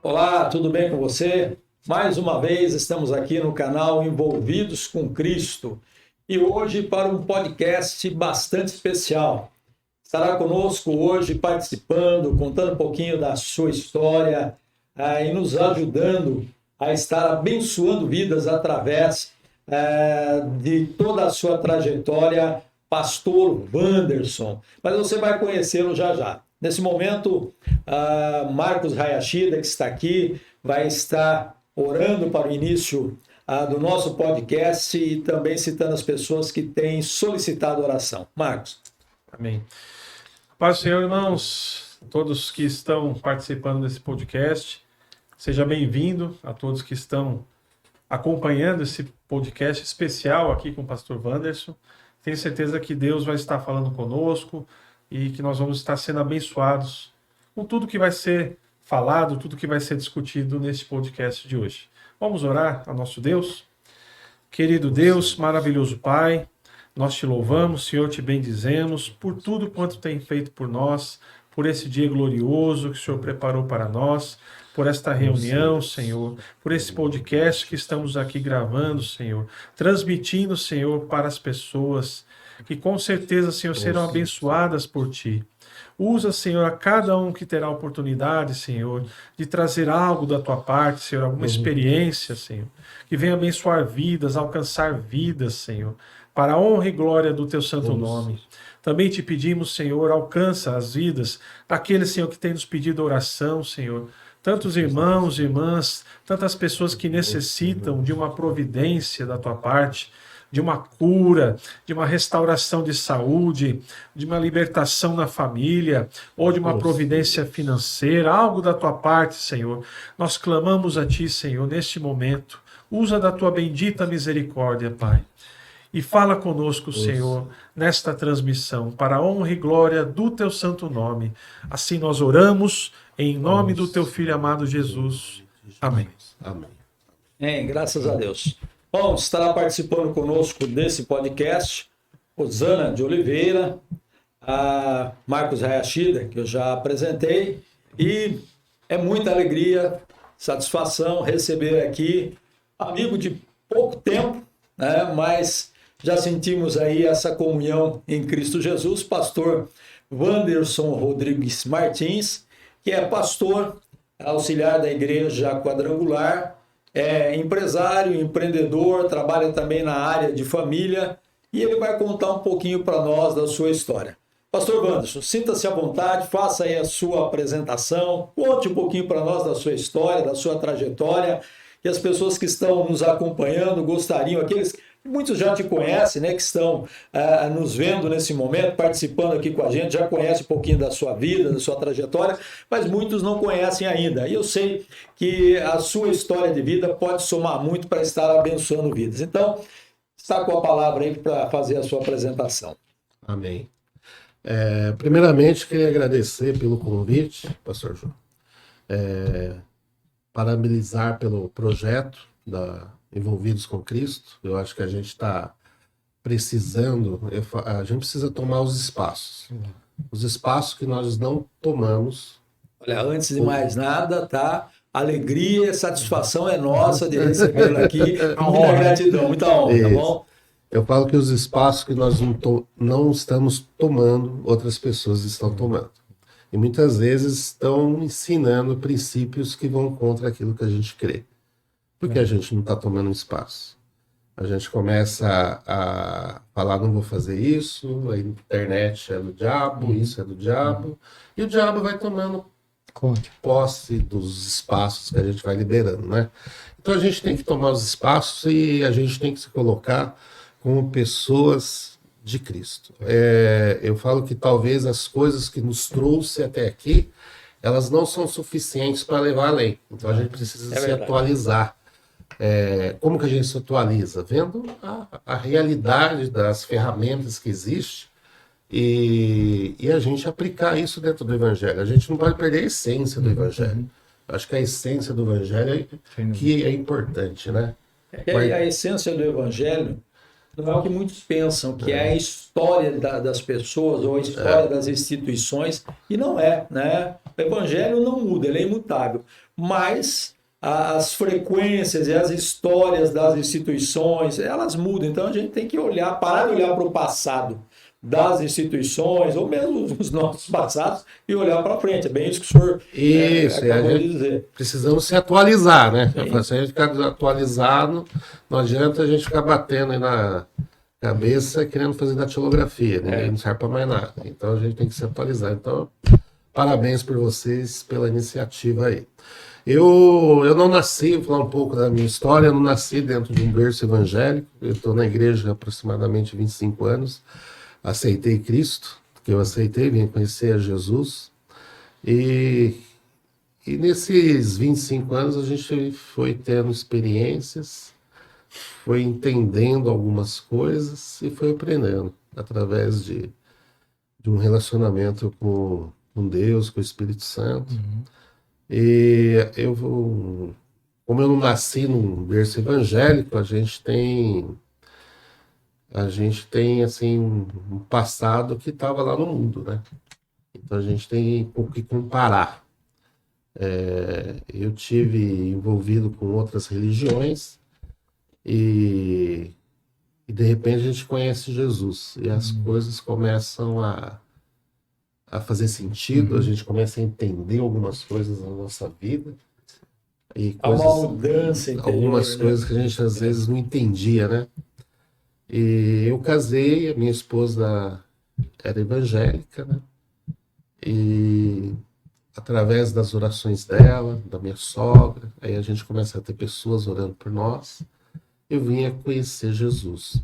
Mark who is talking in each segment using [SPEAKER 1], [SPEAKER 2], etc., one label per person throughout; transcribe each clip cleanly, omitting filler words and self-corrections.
[SPEAKER 1] Olá, tudo bem com você? Mais uma vez estamos aqui no canal Envolvidos com Cristo e hoje para um podcast bastante especial. Estará conosco hoje participando, contando um pouquinho da sua história e nos ajudando a estar abençoando vidas através de toda a sua trajetória, Pastor Wanderson. Mas você vai conhecê-lo já já. Nesse momento, Marcos Hayashida, que está aqui, vai estar orando para o início do nosso podcast e também citando as pessoas que têm solicitado oração. Marcos.
[SPEAKER 2] Amém. Paz do Senhor, irmãos, todos que estão participando desse podcast, seja bem-vindo a todos que estão acompanhando esse podcast especial aqui com o Pastor Wanderson. Tenho certeza que Deus vai estar falando conosco e que nós vamos estar sendo abençoados com tudo que vai ser falado, tudo que vai ser discutido neste podcast de hoje. Vamos orar a nosso Deus? Querido Deus, maravilhoso Pai, nós te louvamos, Senhor, te bendizemos por tudo quanto tem feito por nós, por esse dia glorioso que o Senhor preparou para nós, por esta reunião, Senhor, por esse podcast que estamos aqui gravando, Senhor, transmitindo, Senhor, para as pessoas que com certeza, Senhor, serão abençoadas por Ti. Usa, Senhor, a cada um que terá a oportunidade, Senhor, de trazer algo da Tua parte, Senhor, alguma experiência, Senhor, que venha abençoar vidas, alcançar vidas, Senhor, para a honra e glória do Teu santo nome. Também te pedimos, Senhor, alcança as vidas daqueles, Senhor, que tem nos pedido oração, Senhor, tantos irmãos, irmãs, tantas pessoas que necessitam de uma providência da Tua parte, de uma cura, de uma restauração de saúde, de uma libertação na família, ou de uma providência financeira, algo da Tua parte, Senhor. Nós clamamos a Ti, Senhor, neste momento. Usa da Tua bendita misericórdia, Pai. E fala conosco, Senhor, nesta transmissão, para a honra e glória do Teu santo nome. Assim nós oramos, em nome do Teu Filho amado Jesus. Amém.
[SPEAKER 1] Amém. Graças a Deus. Bom, estará participando conosco desse podcast Rosana de Oliveira, a Marcos Hayashida, que eu já apresentei, e é muita alegria, satisfação receber aqui amigo de pouco tempo, né, mas já sentimos aí essa comunhão em Cristo Jesus, pastor Wanderson Rodrigues Martins, que é pastor auxiliar da Igreja Quadrangular, é empresário, empreendedor, trabalha também na área de família e ele vai contar um pouquinho para nós da sua história. Pastor Wanderson, sinta-se à vontade, faça aí a sua apresentação, conte um pouquinho para nós da sua história, da sua trajetória, e as pessoas que estão nos acompanhando gostariam, aqueles que muitos já te conhecem, né, que estão nos vendo nesse momento, participando aqui com a gente, já conhecem um pouquinho da sua vida, da sua trajetória, mas muitos não conhecem ainda. E eu sei que a sua história de vida pode somar muito para estar abençoando vidas. Então, está com a palavra aí para fazer a sua apresentação.
[SPEAKER 3] Amém. Primeiramente, queria agradecer pelo convite, pastor João. Parabenizar pelo projeto Envolvidos com Cristo. Eu acho que a gente está precisando, a gente precisa tomar os espaços que nós não tomamos.
[SPEAKER 1] Olha, antes de mais nada, tá? Alegria e satisfação é nossa de recebê-lo aqui. Muita gratidão, muita honra, tá bom?
[SPEAKER 3] Eu falo que os espaços que nós não estamos tomando, outras pessoas estão tomando. E muitas vezes estão ensinando princípios que vão contra aquilo que a gente crê. Porque a gente não está tomando espaço. A gente começa a falar, não vou fazer isso, a internet é do diabo, isso é do diabo, e o diabo vai tomando posse dos espaços que a gente vai liberando, né? Então a gente tem que tomar os espaços e a gente tem que se colocar como pessoas de Cristo. Eu falo que talvez as coisas que nos trouxe até aqui, elas não são suficientes para levar além. Então a gente precisa se atualizar. Como que a gente se atualiza? Vendo a realidade das ferramentas que existem e a gente aplicar isso dentro do Evangelho. A gente não pode perder a essência do Evangelho. Acho que a essência do Evangelho que é importante, né?
[SPEAKER 1] A essência do Evangelho não é o que muitos pensam, que é a história das pessoas ou a história das instituições, e não é, né? O evangelho não muda, ele é imutável, mas as frequências e as histórias das instituições, elas mudam, então a gente tem que olhar, parar de olhar para o passado das instituições, ou mesmo os nossos passados, e olhar para frente. É bem isso que o senhor acabou de dizer.
[SPEAKER 3] Precisamos se atualizar, né? Se a gente ficar desatualizado, não adianta a gente ficar batendo aí na cabeça querendo fazer datilografia, né? Não serve para mais nada. Então a gente tem que se atualizar. Então, parabéns por vocês pela iniciativa aí. Eu não nasci, vou falar um pouco da minha história, eu não nasci dentro de um berço evangélico, eu estou na igreja há aproximadamente 25 anos, aceitei Cristo, que eu aceitei, vim conhecer a Jesus, e nesses 25 anos a gente foi tendo experiências, foi entendendo algumas coisas e foi aprendendo através de um relacionamento com Deus, com o Espírito Santo. E como eu não nasci num berço evangélico, a gente tem assim um passado que estava lá no mundo, né? Então a gente tem o que comparar. Eu tive envolvido com outras religiões e de repente a gente conhece Jesus e as coisas começam a fazer sentido, a gente começa a entender algumas coisas na nossa vida e
[SPEAKER 1] Há uma mudança interior,
[SPEAKER 3] algumas
[SPEAKER 1] né?
[SPEAKER 3] coisas que a gente às vezes não entendia, né? E eu casei, a minha esposa era evangélica, né? E através das orações dela, da minha sogra, aí a gente começa a ter pessoas orando por nós, eu vinha conhecer Jesus.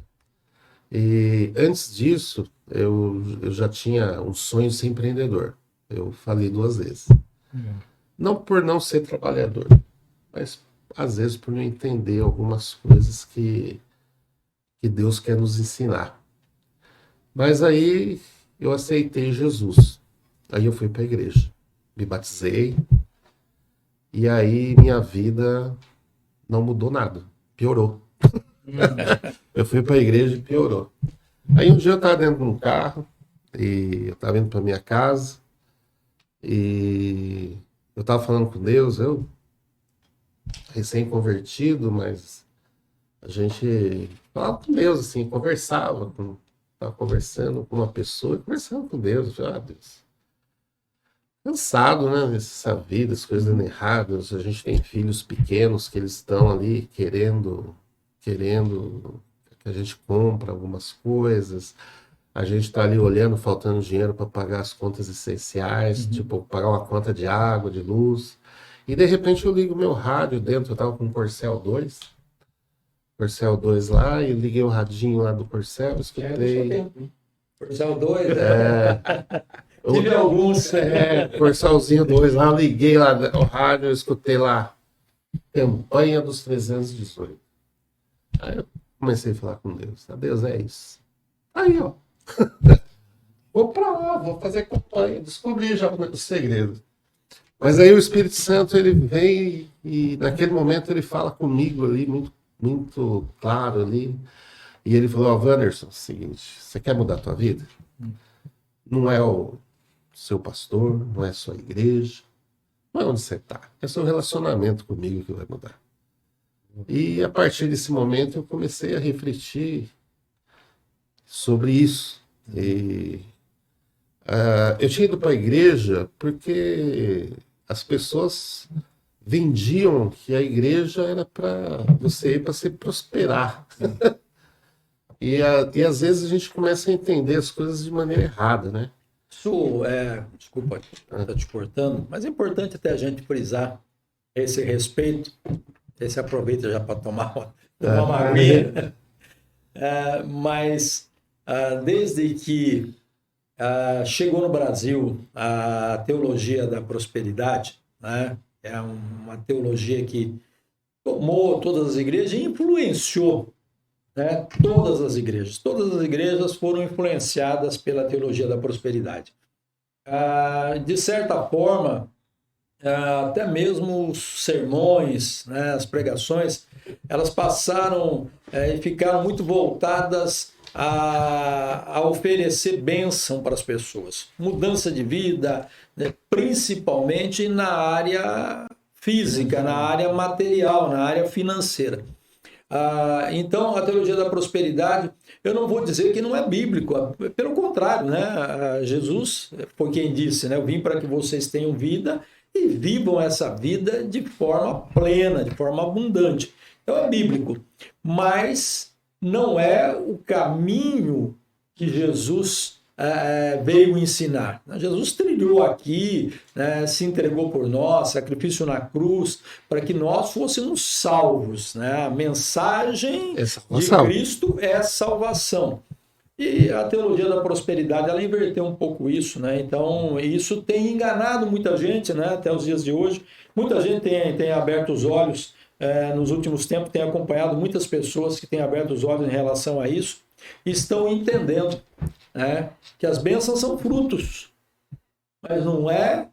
[SPEAKER 3] E antes disso, eu já tinha um sonho de ser empreendedor. Eu falei 2 vezes. Não por não ser trabalhador, mas às vezes por não entender algumas coisas que Deus quer nos ensinar. Mas aí eu aceitei Jesus. Aí eu fui para a igreja, me batizei, e aí minha vida não mudou nada, piorou. Eu fui para a igreja e piorou. Aí um dia eu estava dentro de um carro, e eu estava indo para minha casa, e eu estava falando com Deus, eu recém-convertido, mas a gente falava com Deus, assim, estava conversando com uma pessoa, conversando com Deus, eu falei, Deus, cansado, né, dessa vida, as coisas dando erradas, a gente tem filhos pequenos que eles estão ali querendo que a gente compre algumas coisas, a gente está ali olhando, faltando dinheiro para pagar as contas essenciais, tipo, pagar uma conta de água, de luz, e de repente eu ligo meu rádio dentro, eu estava com um Corcel 2 lá, e liguei o radinho lá do Corcel, escutei...
[SPEAKER 1] Corcel 2,
[SPEAKER 3] Tive alguns. Corcelzinho 2 lá, eu liguei lá o rádio, eu escutei lá, campanha dos 318. Aí eu comecei a falar com Deus, Deus, é isso. Aí, ó, vou pra lá, vou fazer campanha, descobri já o segredo. Mas aí o Espírito Santo, ele vem e naquele momento ele fala comigo ali, muito, muito claro ali, e ele falou, Wanderson, é o seguinte, você quer mudar a tua vida? Não é o seu pastor, não é a sua igreja, não é onde você está, é seu relacionamento comigo que vai mudar. E a partir desse momento eu comecei a refletir sobre isso. E eu tinha ido para a igreja porque as pessoas vendiam que a igreja era para você ir para se prosperar. E às vezes a gente começa a entender as coisas de maneira errada, né?
[SPEAKER 1] Isso desculpa estar te cortando, mas é importante até a gente frisar esse respeito. Esse aproveita já para tomar uma aguinha. Mas desde que chegou no Brasil a teologia da prosperidade, né? É uma teologia que tomou todas as igrejas e influenciou, né? Todas as igrejas foram influenciadas pela teologia da prosperidade. De certa forma, até mesmo os sermões, né, as pregações, elas passaram e ficaram muito voltadas a oferecer bênção para as pessoas. Mudança de vida, né? Principalmente na área física, na área material, na área financeira. Então, a teologia da prosperidade, eu não vou dizer que não é bíblico, pelo contrário, né? Jesus foi quem disse, né? Eu vim para que vocês tenham vida e vivam essa vida de forma plena, de forma abundante. Então, é bíblico, mas não é o caminho que Jesus veio ensinar. Jesus trilhou aqui, né, se entregou por nós, sacrifício na cruz, para que nós fôssemos salvos. Né? A mensagem de Cristo é salvação. E a teologia da prosperidade, ela inverteu um pouco isso, né? Então, isso tem enganado muita gente, né? Até os dias de hoje. Muita gente tem aberto os olhos, nos últimos tempos, tem acompanhado muitas pessoas que têm aberto os olhos em relação a isso, e estão entendendo, né, que as bênçãos são frutos, mas não é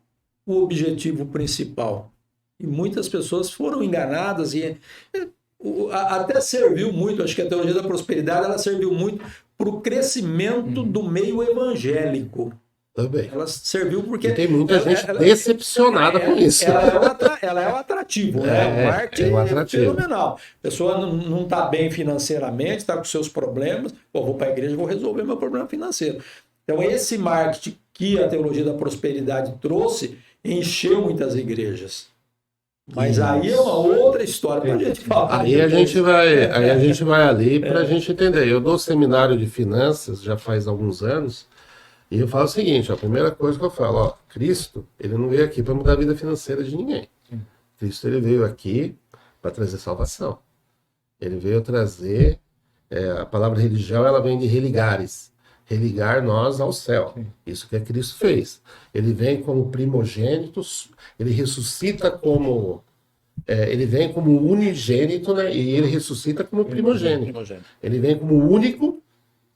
[SPEAKER 1] o objetivo principal. E muitas pessoas foram enganadas e até serviu muito, acho que a teologia da prosperidade ela serviu muito para o crescimento do meio evangélico.
[SPEAKER 3] Também.
[SPEAKER 1] Ela serviu porque...
[SPEAKER 3] E tem muita gente decepcionada com isso.
[SPEAKER 1] Ela é o atrativo, né? O marketing
[SPEAKER 3] um atrativo.
[SPEAKER 1] É fenomenal. A pessoa não está bem financeiramente, está com seus problemas. Pô, vou para a igreja e vou resolver meu problema financeiro. Então, esse marketing que a teologia da prosperidade trouxe encheu muitas igrejas. Mas aí é uma outra história para a gente falar.
[SPEAKER 3] Aí a gente vai ali para a gente entender. Eu dou seminário de finanças já faz alguns anos. E eu falo o seguinte, a primeira coisa que eu falo, ó, Cristo, ele não veio aqui para mudar a vida financeira de ninguém. Cristo, ele veio aqui para trazer salvação. Ele veio trazer, a palavra religião, ela vem de religares, religar nós ao céu. Isso que Cristo fez. Ele vem como primogênito, ele ressuscita como... ele vem como unigênito, né? E ele ressuscita como primogênito. Ele vem como único,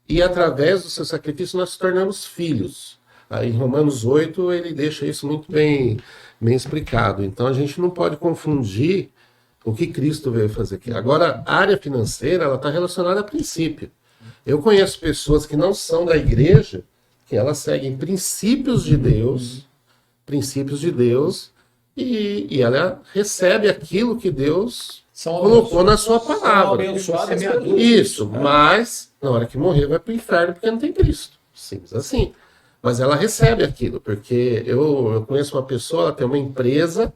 [SPEAKER 3] e através do seu sacrifício nós nos tornamos filhos. Aí, em Romanos 8 ele deixa isso muito bem explicado. Então a gente não pode confundir o que Cristo veio fazer aqui. Agora, a área financeira ela está relacionada a princípio. Eu conheço pessoas que não são da igreja, que elas seguem princípios de Deus, e ela recebe aquilo que Deus colocou na sua palavra. Isso, mas na hora que morrer vai para o inferno porque não tem Cristo. Simples assim. Mas ela recebe aquilo, porque eu conheço uma pessoa, ela tem uma empresa,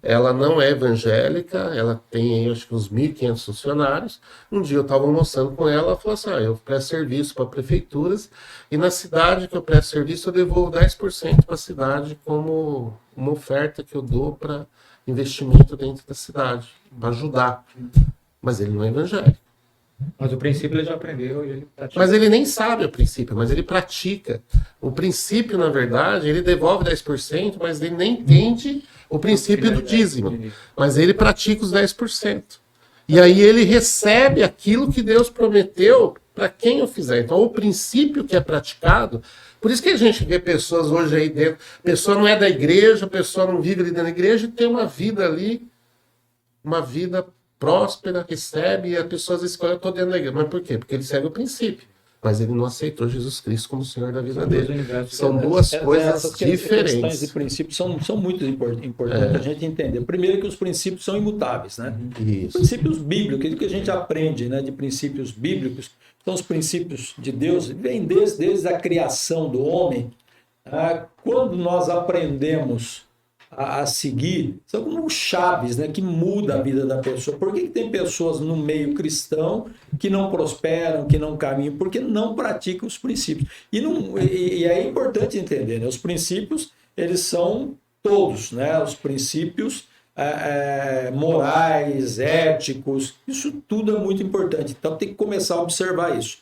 [SPEAKER 3] ela não é evangélica, ela tem acho que uns 1.500 funcionários. Um dia eu estava almoçando com ela, ela falou assim, eu presto serviço para prefeituras, e na cidade que eu presto serviço eu devolvo 10% para a cidade como uma oferta que eu dou para investimento dentro da cidade, para ajudar. Mas ele não é evangélico.
[SPEAKER 4] Mas o princípio ele já aprendeu e ele pratica.
[SPEAKER 3] Mas ele nem sabe o princípio, mas ele pratica. O princípio, na verdade, ele devolve 10%, mas ele nem entende o princípio do dízimo. Mas ele pratica os 10%. E aí ele recebe aquilo que Deus prometeu para quem o fizer. Então, o princípio que é praticado... Por isso que a gente vê pessoas hoje aí dentro... A pessoa não é da igreja, a pessoa não vive ali dentro da igreja e tem uma vida ali, uma vida próspera, recebe, e a pessoa às vezes fala, eu estou dentro da igreja. Mas por quê? Porque ele segue o princípio. Mas ele não aceitou Jesus Cristo como o Senhor da vida dele. São duas coisas diferentes.
[SPEAKER 1] Essas questões de princípios são muito importantes a gente entender. Primeiro que os princípios são imutáveis, né?
[SPEAKER 3] Isso.
[SPEAKER 1] Princípios bíblicos, aquilo que a gente aprende, né, de princípios bíblicos, são os princípios de Deus, vem desde a criação do homem. Quando nós aprendemos a seguir, são como chaves, né, que mudam a vida da pessoa. Por que tem pessoas no meio cristão que não prosperam, que não caminham? Porque não praticam os princípios. E é importante entender, né, os princípios, eles são todos, né, os princípios morais, éticos, isso tudo é muito importante. Então tem que começar a observar isso.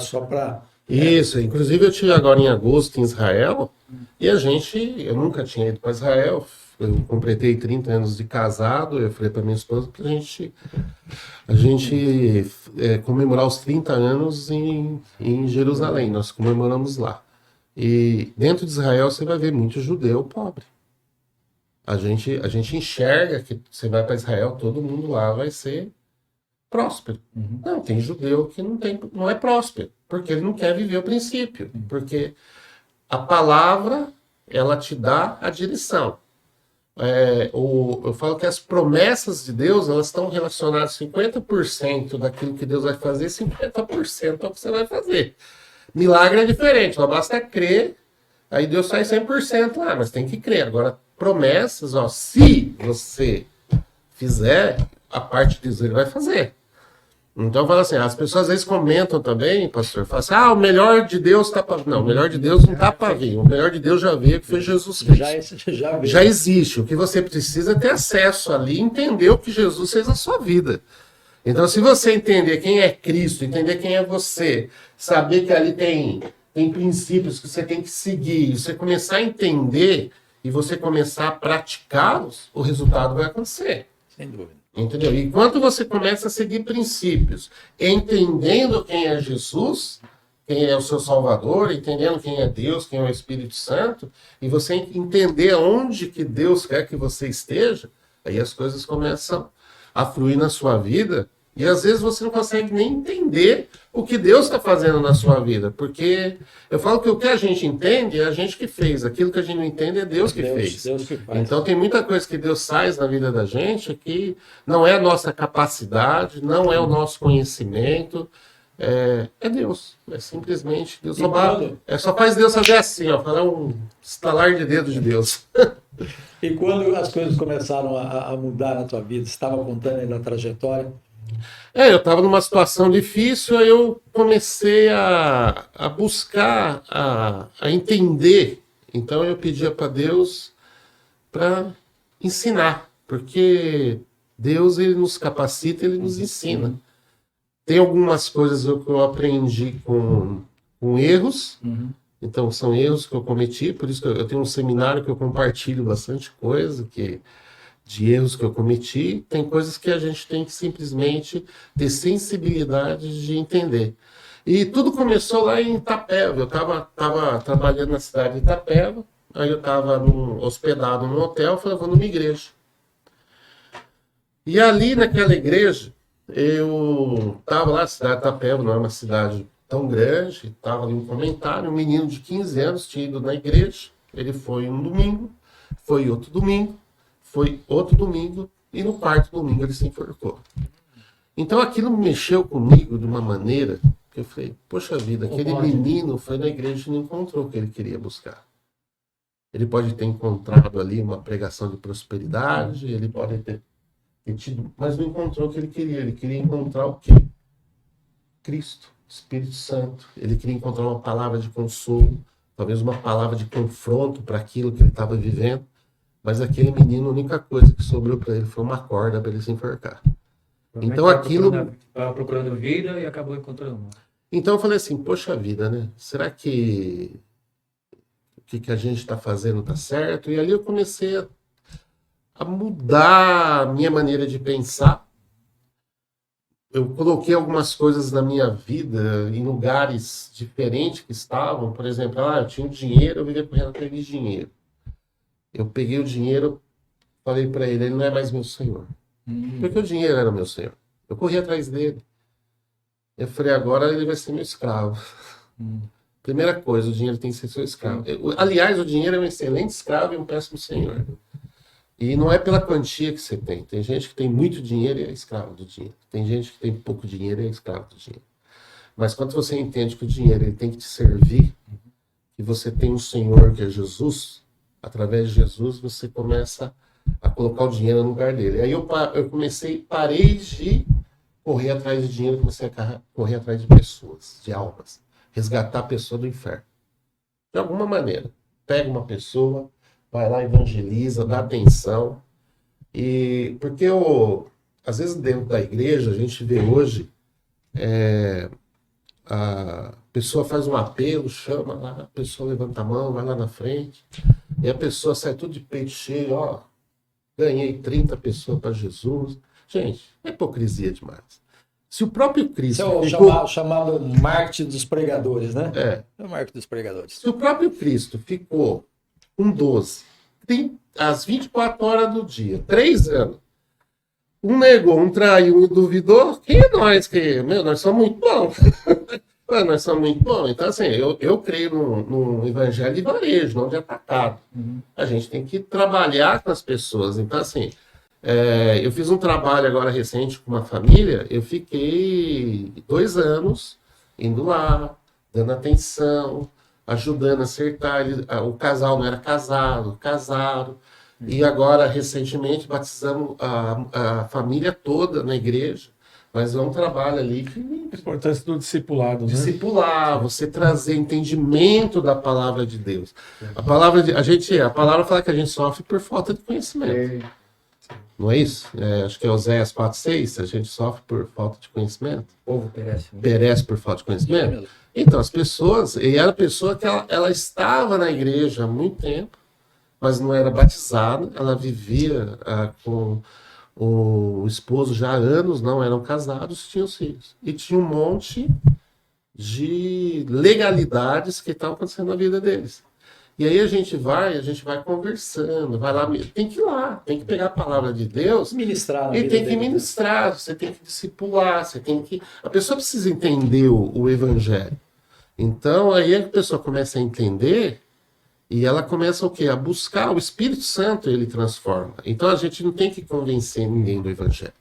[SPEAKER 1] Só para...
[SPEAKER 3] Isso, inclusive eu estive agora em agosto em Israel, e eu nunca tinha ido para Israel, eu completei 30 anos de casado, eu falei para minha esposa para a gente comemorar os 30 anos em Jerusalém, nós comemoramos lá. E dentro de Israel você vai ver muito judeu pobre. A gente enxerga que você vai para Israel, todo mundo lá vai ser próspero. Não, tem judeu que não é próspero, porque ele não quer viver o princípio. Porque a palavra, ela te dá a direção. Eu falo que as promessas de Deus, elas estão relacionadas 50% daquilo que Deus vai fazer, 50% ao que você vai fazer. Milagre é diferente, não basta crer, aí Deus sai 100% lá, mas tem que crer. Agora, promessas, se você fizer, a parte de Deus ele vai fazer. Então, fala assim, as pessoas às vezes comentam também, pastor, falam assim, o melhor de Deus está para vir. Não, o melhor de Deus não está para vir. O melhor de Deus já veio, que foi Jesus Cristo. Já existe. O que você precisa é ter acesso ali, entender o que Jesus fez na sua vida. Então, se você entender quem é Cristo, entender quem é você, saber que ali tem princípios que você tem que seguir, você começar a entender e você começar a praticá-los, o resultado vai acontecer.
[SPEAKER 1] Sem dúvida.
[SPEAKER 3] Entendeu? E quando você começa a seguir princípios, entendendo quem é Jesus, quem é o seu Salvador, entendendo quem é Deus, quem é o Espírito Santo, e você entender onde que Deus quer que você esteja, aí as coisas começam a fluir na sua vida, e às vezes você não consegue nem entender o que Deus está fazendo na sua vida, porque eu falo que o que a gente entende é a gente que fez, aquilo que a gente não entende é Deus que fez.
[SPEAKER 1] Deus que faz.
[SPEAKER 3] Então tem muita coisa que Deus faz na vida da gente que não é a nossa capacidade, não é o nosso conhecimento, é Deus, é simplesmente Deus. Só faz Deus fazer assim, falar um estalar de dedo de Deus.
[SPEAKER 1] E quando as coisas começaram a mudar na tua vida, você estava contando aí da trajetória?
[SPEAKER 3] Eu estava numa situação difícil, aí eu comecei a buscar, a entender. Então eu pedia para Deus para ensinar, porque Deus ele nos capacita, ele nos ensina. Tem algumas coisas que eu aprendi com erros, então são erros que eu cometi, por isso que eu tenho um seminário que eu compartilho bastante coisa, de erros que eu cometi, tem coisas que a gente tem que simplesmente ter sensibilidade de entender. E tudo começou lá em Itapeva. Eu estava trabalhando na cidade de Itapeva, aí eu estava hospedado num hotel, falei, vou numa igreja. E ali naquela igreja, eu estava lá, na cidade de Itapeva, não é uma cidade tão grande, estava ali um comentário, um menino de 15 anos tinha ido na igreja, ele foi um domingo, foi outro domingo, e no quarto domingo ele se enforcou. Então aquilo mexeu comigo de uma maneira que eu falei, poxa vida, aquele menino foi na igreja e não encontrou o que ele queria buscar. Ele pode ter encontrado ali uma pregação de prosperidade, ele pode ter tido, mas não encontrou o que ele queria encontrar o quê? Cristo, Espírito Santo. Ele queria encontrar uma palavra de consolo, talvez uma palavra de confronto para aquilo que ele estava vivendo. Mas aquele menino, a única coisa que sobrou para ele foi uma corda para ele se enforcar. Então aquilo...
[SPEAKER 4] Estava procurando vida e acabou encontrando uma.
[SPEAKER 3] Então eu falei assim, poxa vida, né? Será que o que a gente está fazendo está certo? E ali eu comecei a mudar a minha maneira de pensar. Eu coloquei algumas coisas na minha vida em lugares diferentes que estavam. Por exemplo, eu tinha um dinheiro, eu vivia correndo atrás de dinheiro. Eu peguei o dinheiro, falei para ele não é mais meu senhor. Porque o dinheiro era meu senhor. Eu corri atrás dele. Eu falei, agora ele vai ser meu escravo. Primeira coisa, o dinheiro tem que ser seu escravo. Aliás, o dinheiro é um excelente escravo e um péssimo senhor. E não é pela quantia que você tem. Tem gente que tem muito dinheiro e é escravo do dinheiro. Tem gente que tem pouco dinheiro e é escravo do dinheiro. Mas quando você entende que o dinheiro ele tem que te servir, que você tem um senhor que é Jesus, através de Jesus, você começa a colocar o dinheiro no lugar dele. Aí eu parei de correr atrás de dinheiro, comecei a correr atrás de pessoas, de almas. Resgatar a pessoa do inferno. De alguma maneira. Pega uma pessoa, vai lá, evangeliza, dá atenção. E porque às vezes dentro da igreja, a gente vê hoje, a pessoa faz um apelo, chama lá, a pessoa levanta a mão, vai lá na frente, e a pessoa sai tudo de peito cheio, ganhei 30 pessoas para Jesus. Gente, é hipocrisia demais. Se o próprio Cristo...
[SPEAKER 1] Isso é o chamado marketing dos pregadores, né? É o marketing dos pregadores.
[SPEAKER 3] Se o próprio Cristo ficou com 12, às 24 horas do dia, 3 anos, um negou, um traiu, um duvidou. Quem é nós? Nós somos muito bons. Nós somos muito bons. Então, assim, eu creio num evangelho de varejo, não de atacado. A gente tem que trabalhar com as pessoas. Então, assim, eu fiz um trabalho agora recente com uma família, eu fiquei 2 anos indo lá, dando atenção, ajudando a acertar. O casal não era casado, casaram. E agora, recentemente, batizamos a família toda na igreja. Mas é um trabalho ali que...
[SPEAKER 2] A importância do discipulado, né?
[SPEAKER 3] Discipular, você trazer entendimento da palavra de Deus. A palavra fala que a gente sofre por falta de conhecimento. Não é isso? Acho que é Oséias 4:6, a gente sofre por falta de conhecimento.
[SPEAKER 4] O povo perece.
[SPEAKER 3] Perece por falta de conhecimento. Então, as pessoas... E era a pessoa que ela estava na igreja há muito tempo, mas não era batizada, ela vivia com o esposo já há anos, não eram casados, tinham filhos. E tinha um monte de legalidades que estavam acontecendo na vida deles. E aí a gente vai conversando, vai lá, tem que ir lá, tem que pegar a palavra de Deus
[SPEAKER 1] Ministrar.
[SPEAKER 3] e tem que ministrar, você tem que discipular, a pessoa precisa entender o evangelho. Então aí a pessoa começa a entender. E ela começa o quê? A buscar o Espírito Santo, ele transforma. Então a gente não tem que convencer ninguém do Evangelho.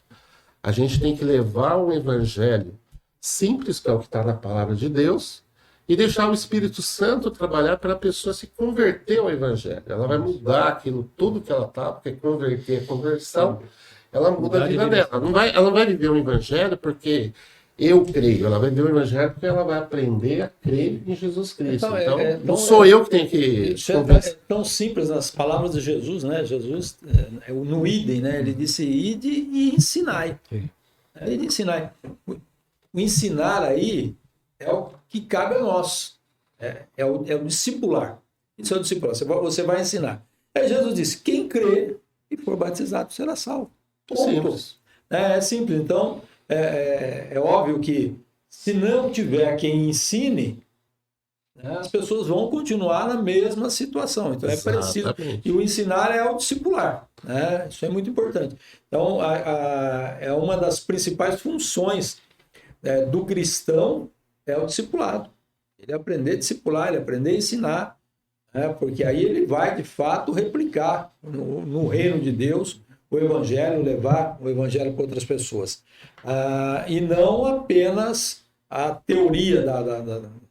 [SPEAKER 3] A gente tem que levar um Evangelho simples, que é o que está na palavra de Deus, e deixar o Espírito Santo trabalhar para a pessoa se converter ao Evangelho. Ela vai mudar aquilo, tudo que ela está, porque converter é conversão, ela muda a vida dela. Ela não vai viver o Evangelho porque... Eu creio, ela vai ver o Evangelho porque ela vai aprender a crer em Jesus Cristo. Então não sou eu que tenho que...
[SPEAKER 1] É tão simples nas palavras de Jesus, né? Jesus, no idem, né? Ele disse, ide e ensinai. Ide e ensinai. O ensinar aí é o que cabe a nós. É o discipular. Isso é o discipular. Você vai ensinar. Aí Jesus disse, quem crer e for batizado será salvo.
[SPEAKER 3] Simples.
[SPEAKER 1] É simples. Então... É óbvio que se não tiver quem ensine, né, as pessoas vão continuar na mesma situação. Então é preciso. E o ensinar é o discipular. Né? Isso é muito importante. Então é uma das principais funções do cristão é o discipulado. Ele aprender a discipular, ele aprender a ensinar, né? Porque aí ele vai de fato replicar no reino de Deus o evangelho, levar o evangelho para outras pessoas. E não apenas a teoria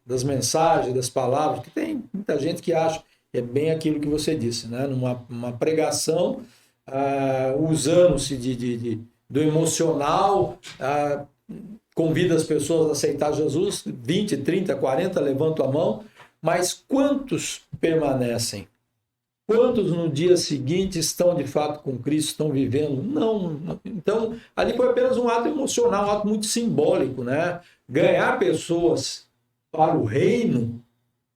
[SPEAKER 1] das mensagens, das palavras, que tem muita gente que acha que é bem aquilo que você disse, né? Numa pregação, usando-se do emocional, convida as pessoas a aceitar Jesus, 20, 30, 40, levantam a mão, mas quantos permanecem? Quantos no dia seguinte estão de fato com Cristo, estão vivendo? Não. Então, ali foi apenas um ato emocional, um ato muito simbólico, né? Ganhar pessoas para o reino,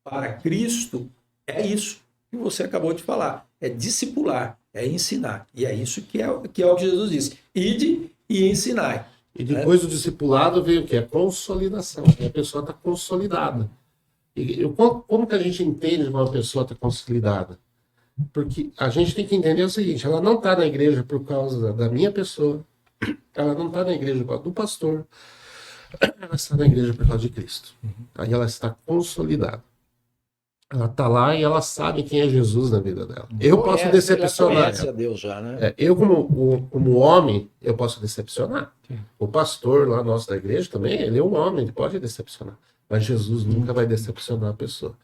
[SPEAKER 1] para Cristo, é isso que você acabou de falar. É discipular, é ensinar. E é isso que é o que Jesus disse. Ide e ensinai.
[SPEAKER 3] E depois do discipulado veio o quê? A consolidação. A pessoa está consolidada. E como que a gente entende que uma pessoa está consolidada? Porque a gente tem que entender o seguinte, ela não está na igreja por causa da minha pessoa, ela não está na igreja por causa do pastor, ela está na igreja por causa de Cristo. Aí ela está consolidada. Ela está lá e ela sabe quem é Jesus na vida dela. Eu posso decepcionar ela.
[SPEAKER 1] A Deus já, né?
[SPEAKER 3] Eu, como homem, eu posso decepcionar. O pastor lá nosso da igreja também, ele é um homem, ele pode decepcionar. Mas Jesus nunca vai decepcionar a pessoa.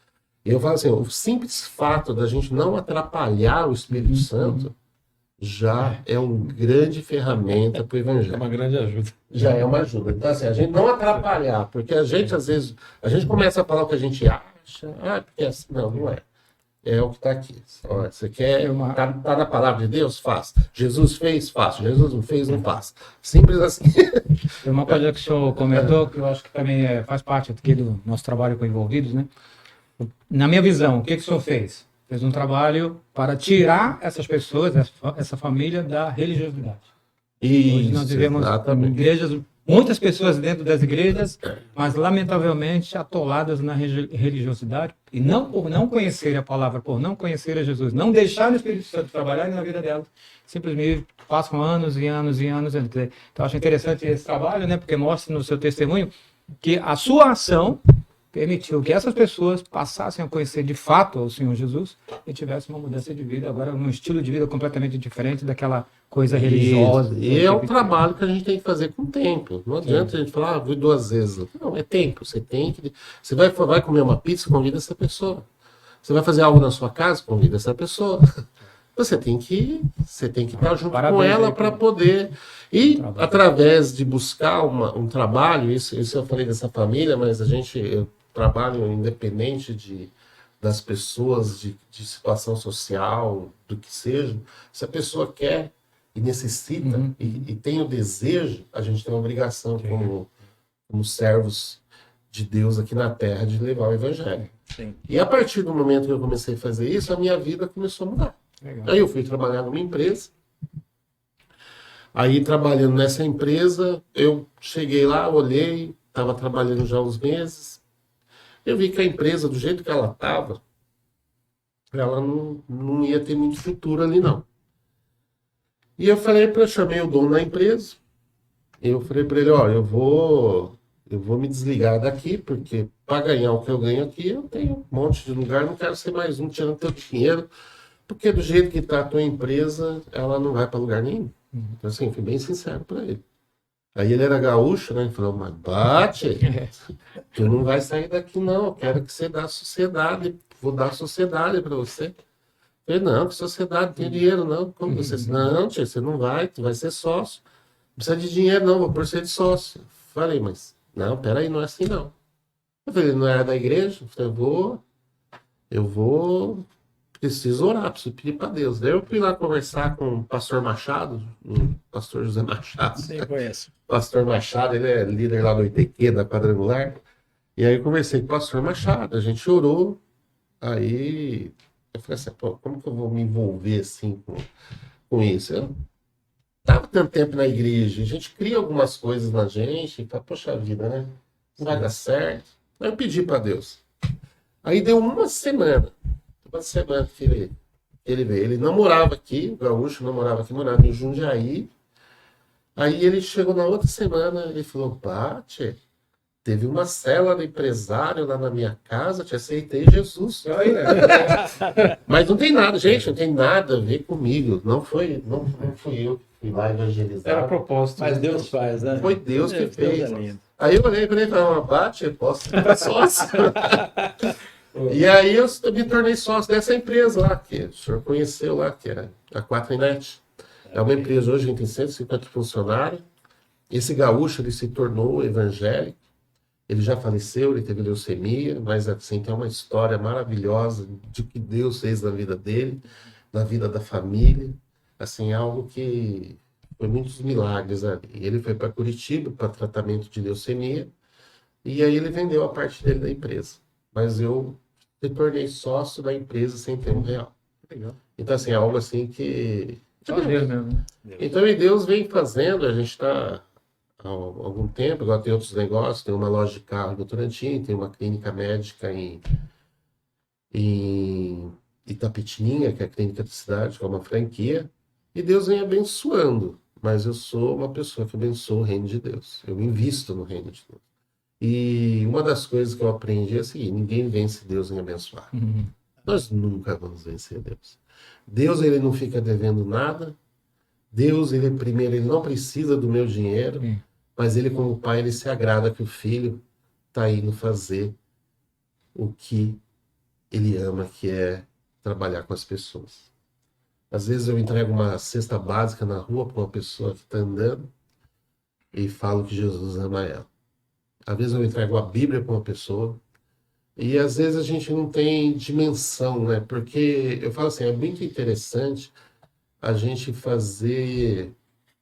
[SPEAKER 3] E eu falo assim, o simples fato da gente não atrapalhar o Espírito Santo já é uma grande ferramenta para o Evangelho.
[SPEAKER 2] É uma grande ajuda.
[SPEAKER 3] Já é uma ajuda. Então, assim, a gente não atrapalhar, porque a gente, às vezes, a gente começa a falar o que a gente acha, porque assim, não é. É o que está aqui. Ó, você quer, tá na palavra de Deus? Faz. Jesus fez? Faça. Jesus não fez? Não faça. Simples assim.
[SPEAKER 4] Tem uma coisa que o senhor comentou, que eu acho que também faz parte aqui do nosso trabalho com envolvidos, né? Na minha visão, o que o senhor fez? Fez um trabalho para tirar essas pessoas, essa família, da religiosidade. Hoje nós vivemos em igrejas muitas pessoas dentro das igrejas, mas lamentavelmente atoladas na religiosidade, e não por não conhecer a palavra, por não conhecer a Jesus, não deixar o Espírito Santo trabalhar na vida delas, simplesmente passam anos e anos e anos. Então, eu acho interessante esse trabalho, né, porque mostra no seu testemunho que a sua ação permitiu que essas pessoas passassem a conhecer de fato o Senhor Jesus e tivessem uma mudança de vida, agora um estilo de vida completamente diferente daquela coisa religiosa.
[SPEAKER 3] E é um trabalho que a gente tem que fazer com tempo. Não adianta a gente falar, vi 2 vezes. Não, é tempo. Você tem que. Você vai comer uma pizza, convida essa pessoa. Você vai fazer algo na sua casa, convida essa pessoa. Você tem que estar junto com ela para poder. E através de buscar um trabalho, isso eu falei dessa família, mas eu trabalho independente das pessoas, de situação social, do que seja. Se a pessoa quer e necessita e tem o desejo, a gente tem uma obrigação como servos de Deus aqui na Terra de levar o Evangelho.
[SPEAKER 1] Sim.
[SPEAKER 3] E a partir do momento que eu comecei a fazer isso, a minha vida começou a mudar.
[SPEAKER 4] Legal.
[SPEAKER 3] Aí eu fui trabalhar numa empresa. Aí, trabalhando nessa empresa, eu cheguei lá, olhei, estava trabalhando já há uns meses. Eu vi que a empresa, do jeito que ela estava, ela não ia ter muito futuro ali, não. E eu chamei o dono da empresa. Eu falei para ele, ó, eu vou me desligar daqui, porque para ganhar o que eu ganho aqui, eu tenho um monte de lugar, não quero ser mais um tirando teu dinheiro, porque do jeito que está a tua empresa, ela não vai para lugar nenhum. Então, assim, fui bem sincero para ele. Aí ele era gaúcho, né? Ele falou, mas bate, tu não vai sair daqui não, eu quero que você dê a sociedade, vou dar a sociedade para você. Eu falei, não, que sociedade, tem dinheiro não. Como você? Não, tia, você não vai, tu vai ser sócio. Não precisa de dinheiro não, vou por ser de sócio. Falei, mas, não, peraí, não é assim não. Eu falei, não era da igreja? Eu falei, eu vou, preciso orar, preciso pedir para Deus. Daí eu fui lá conversar com o pastor Machado, o pastor José Machado.
[SPEAKER 1] Sim, conheço.
[SPEAKER 3] Pastor Machado, ele é líder lá do ITQ, da Quadrangular. E aí eu conversei com o pastor Machado, a gente orou. Aí eu falei assim, pô, como que eu vou me envolver assim com isso? Eu estava tanto tempo na igreja, a gente cria algumas coisas na gente, e fala, poxa vida, né? Não vai dar certo. Aí eu pedi para Deus. Aí deu uma semana que ele veio. Ele não morava aqui, o gaúcho não morava aqui, morava em Jundiaí. Aí ele chegou na outra semana, ele falou, pá, tchê, teve uma célula do empresário lá na minha casa, te aceitei Jesus. Mas não tem nada, gente, não tem nada a ver comigo. Não fui eu que fui lá evangelizar.
[SPEAKER 2] Era propósito.
[SPEAKER 1] Mas Deus faz, né?
[SPEAKER 3] Foi Deus que
[SPEAKER 1] Deus
[SPEAKER 3] fez.
[SPEAKER 1] é lindo.
[SPEAKER 3] Aí eu olhei para ele e falei, bate, eu posso ficar sócio. E aí eu me tornei sócio dessa empresa lá, que o senhor conheceu lá, que era a 4net. É uma empresa hoje que tem 150 funcionários. Esse gaúcho, ele se tornou evangélico. Ele já faleceu, ele teve leucemia, mas assim, tem uma história maravilhosa de que Deus fez na vida dele, na vida da família. Assim, algo que foi muitos milagres ali. Ele foi para Curitiba para tratamento de leucemia, e aí ele vendeu a parte dele da empresa. Mas eu me tornei sócio da empresa sem ter R$1.
[SPEAKER 4] Legal.
[SPEAKER 3] Então, assim, é algo assim que...
[SPEAKER 4] Só Deus mesmo.
[SPEAKER 3] Então, e Deus vem fazendo, a gente está há algum tempo, agora tem outros negócios, tem uma loja de carro em Votorantim, tem uma clínica médica em Itapetininga, que é a clínica da cidade, que é uma franquia, e Deus vem abençoando, mas eu sou uma pessoa que abençoa o reino de Deus, eu invisto no reino de Deus. E uma das coisas que eu aprendi é a seguinte, ninguém vence Deus em abençoar. Nós nunca vamos vencer Deus. Deus, ele não fica devendo nada. Deus, ele primeiro, ele não precisa do meu dinheiro, mas ele, como pai, ele se agrada que o filho está indo fazer o que ele ama, que é trabalhar com as pessoas. Às vezes eu entrego uma cesta básica na rua para uma pessoa que está andando e falo que Jesus ama ela. Às vezes eu entrego a Bíblia para uma pessoa. E às vezes a gente não tem dimensão, né? Porque eu falo assim, é muito interessante a gente fazer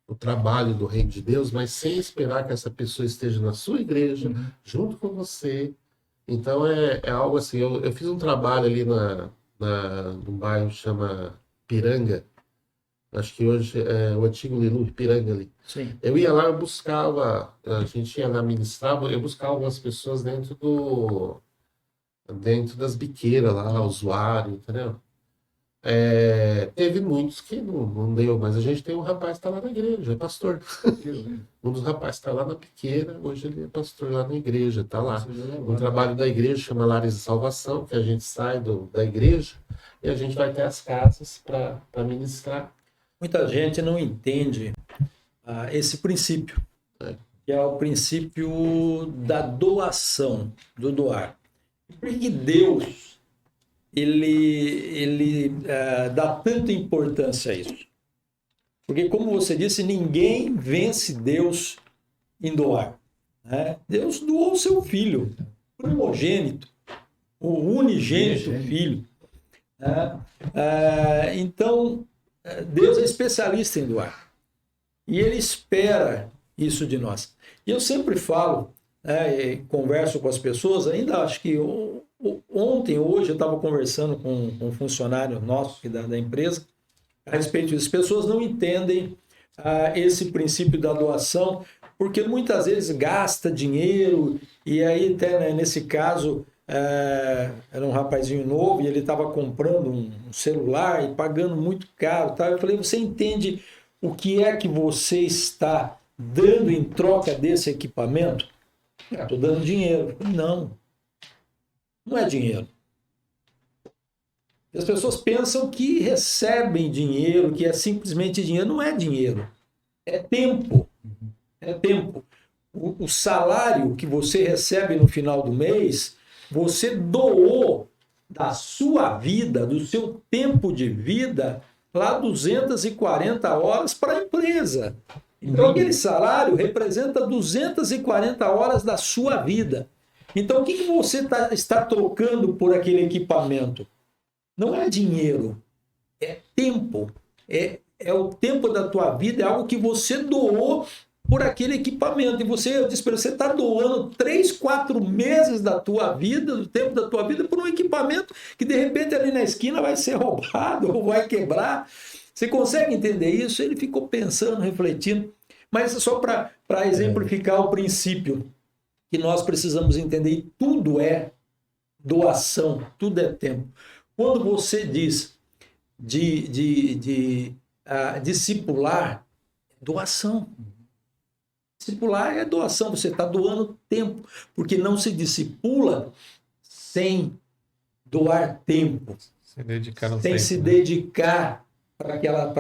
[SPEAKER 3] o trabalho do reino de Deus, mas sem esperar que essa pessoa esteja na sua igreja, junto com você. Então é algo assim, eu fiz um trabalho ali num bairro que chama Piranga, Acho que hoje é o antigo Lilu Ipiranga ali.
[SPEAKER 1] Sim.
[SPEAKER 3] Eu ia lá, eu buscava, a gente ia lá ministrar, eu buscava algumas pessoas dentro das biqueiras lá, usuário, entendeu? Teve muitos que não deu, mas a gente tem um rapaz que está lá na igreja, é pastor. Um dos rapazes está lá na biqueira, hoje ele é pastor lá na igreja, está lá. Um trabalho da igreja chama Lares de Salvação, que a gente sai da igreja e a gente vai até as casas para ministrar.
[SPEAKER 1] Muita gente não entende esse princípio, que é o princípio da doação, do doar. Por que Deus ele dá tanta importância a isso? Porque, como você disse, ninguém vence Deus em doar, né? Deus doou o seu filho, primogênito, o unigênito filho, né? Então, Deus é especialista em doar. E Ele espera isso de nós. E eu sempre falo, converso com as pessoas, ainda acho que hoje eu estava conversando com um funcionário nosso aqui da empresa a respeito disso. As pessoas não entendem esse princípio da doação, porque muitas vezes gasta dinheiro, e aí até, né, nesse caso, era um rapazinho novo e ele estava comprando um celular e pagando muito caro. Tá? Eu falei, você entende o que é que você está dando em troca desse equipamento? Estou dando dinheiro. Não é dinheiro. As pessoas pensam que recebem dinheiro, que é simplesmente dinheiro. Não é dinheiro. É tempo. É tempo. O salário que você recebe no final do mês, você doou da sua vida, do seu tempo de vida, lá 240 horas para a empresa. Então, aquele salário representa 240 horas da sua vida. Então, o que você está trocando por aquele equipamento? Não é dinheiro, é tempo. É o tempo da tua vida, é algo que você doou por aquele equipamento. E eu disse para você, está doando 3, 4 meses da tua vida, do tempo da tua vida, por um equipamento que, de repente, ali na esquina vai ser roubado ou vai quebrar. Você consegue entender isso? Ele ficou pensando, refletindo. Mas só para exemplificar o princípio que nós precisamos entender, e tudo é doação, tudo é tempo. Quando você diz discipular, doação. Discipular é doação, você está doando tempo, porque não se discipula sem doar tempo, sem se dedicar para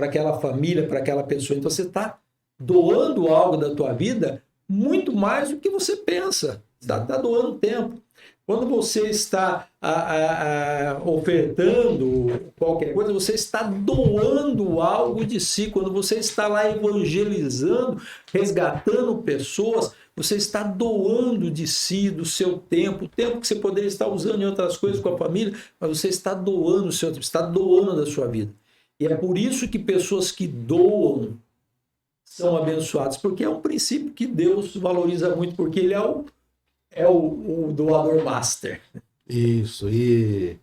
[SPEAKER 1] aquela família, para aquela pessoa. Então você está doando algo da tua vida muito mais do que você pensa. Está doando tempo. Quando você está ofertando qualquer coisa, você está doando algo de si. Quando você está lá evangelizando, resgatando pessoas, você está doando de si, do seu tempo, o tempo que você poderia estar usando em outras coisas com a família, mas você está doando o seu tempo, está doando da sua vida. E é por isso que pessoas que doam são abençoadas, porque é um princípio que Deus valoriza muito, porque Ele é o doador master.
[SPEAKER 3] Isso, e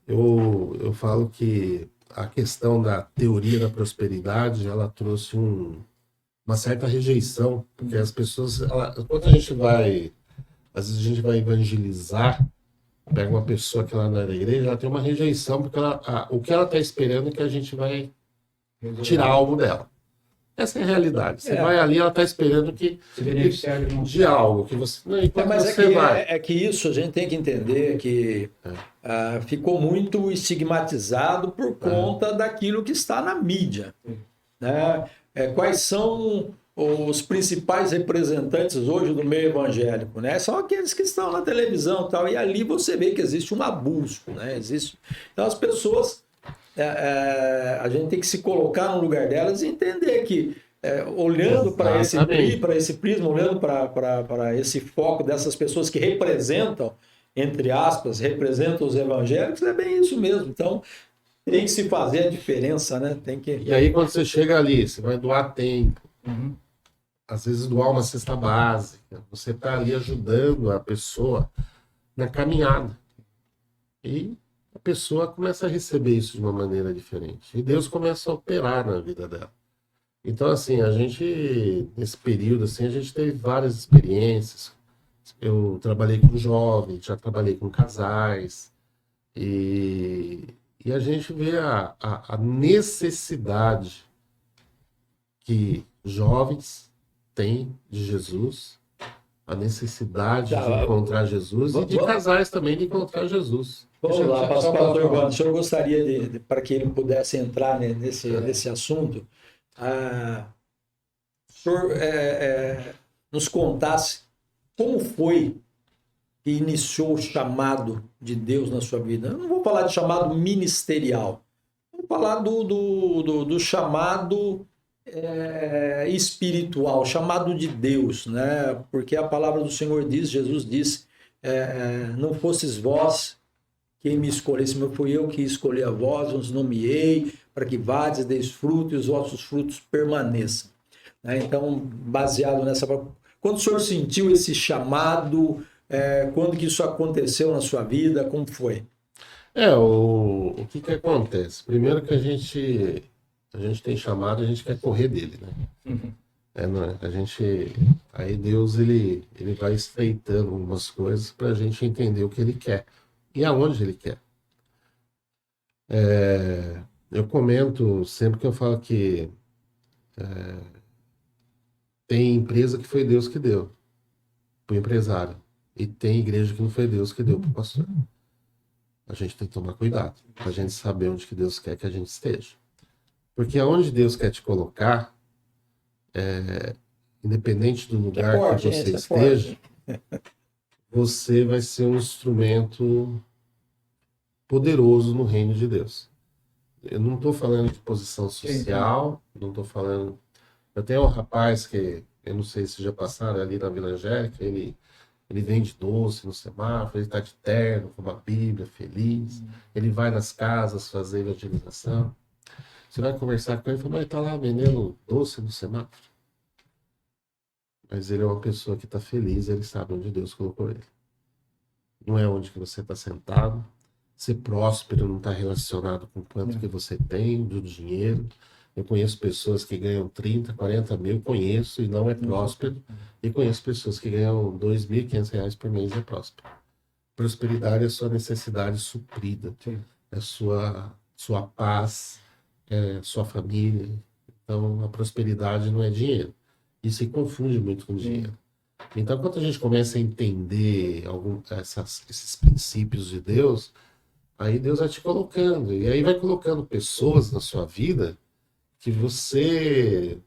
[SPEAKER 3] eu falo que a questão da teoria da prosperidade, ela trouxe uma certa rejeição, porque as pessoas, quando às vezes a gente vai evangelizar, pega uma pessoa que ela não é da igreja, ela tem uma rejeição, porque o que ela está esperando é que a gente vai tirar algo dela. Essa é a realidade. Você vai ali, ela está esperando de algo que você. Não,
[SPEAKER 1] mas é que isso a gente tem que entender que ficou muito estigmatizado por conta daquilo que está na mídia. Né? Quais são os principais representantes hoje do meio evangélico? Né? São aqueles que estão na televisão e tal, e ali você vê que existe um abuso. Né? Então as pessoas. A gente tem que se colocar no lugar delas e entender que, olhando para esse prisma, olhando para esse foco dessas pessoas que representam, entre aspas, representam os evangélicos, é bem isso mesmo. Então, tem que se fazer a diferença, né?
[SPEAKER 3] E aí, quando você chega ali, você vai doar tempo, às vezes doar uma cesta básica, você está ali ajudando a pessoa na caminhada. E a pessoa começa a receber isso de uma maneira diferente. E Deus começa a operar na vida dela. Então, assim, a gente, nesse período, assim, a gente teve várias experiências. Eu trabalhei com jovens, já trabalhei com casais, e a gente vê a necessidade que jovens têm de Jesus, a necessidade de encontrar Jesus e de casais também de encontrar Jesus.
[SPEAKER 1] Vamos lá, pastor Urbano, o senhor gostaria para que ele pudesse entrar nesse assunto, o senhor nos contasse como foi que iniciou o chamado de Deus na sua vida. Eu não vou falar de chamado ministerial, vou falar do chamado espiritual, chamado de Deus, né? Porque a palavra do Senhor diz, Jesus disse, não fosses vós quem me escolhesse, mas fui eu que escolhi a vós, os nomeei, para que vades, deis fruto e os vossos frutos permaneçam. Né? Então, baseado nessa... Quando o senhor sentiu esse chamado, quando que isso aconteceu na sua vida, como foi?
[SPEAKER 3] O que acontece? Primeiro que a gente tem chamado, a gente quer correr dele, né? Aí Deus, ele vai estreitando algumas coisas para a gente entender o que ele quer e aonde ele quer. Eu comento sempre que eu falo que tem empresa que foi Deus que deu para o empresário e tem igreja que não foi Deus que deu para o pastor. A gente tem que tomar cuidado para a gente saber onde que Deus quer que a gente esteja. Porque aonde Deus quer te colocar, independente do lugar que você esteja, você vai ser um instrumento poderoso no reino de Deus. Eu não estou falando de posição social, não estou falando... Eu tenho um rapaz que, eu não sei se já passaram ali na Vila Angélica, ele vende doce no semáforo, ele está de terno, com uma Bíblia, feliz. Ele vai nas casas fazer evangelização. Você vai conversar com ele e fala, mas ele está lá vendendo doce no semáforo. Mas ele é uma pessoa que está feliz, ele sabe onde Deus colocou ele. Não é onde que você está sentado. Ser próspero não está relacionado com quanto que você tem, do dinheiro. Eu conheço pessoas que ganham 30, 40 mil, conheço e não é próspero. E conheço pessoas que ganham R$2.500 por mês e é próspero. Prosperidade é a sua necessidade suprida. É a sua paz, é a sua família. Então, a prosperidade não é dinheiro. E se confunde muito com dinheiro. Então, quando a gente começa a entender esses princípios de Deus, aí Deus vai te colocando. E aí vai colocando pessoas na sua vida que você,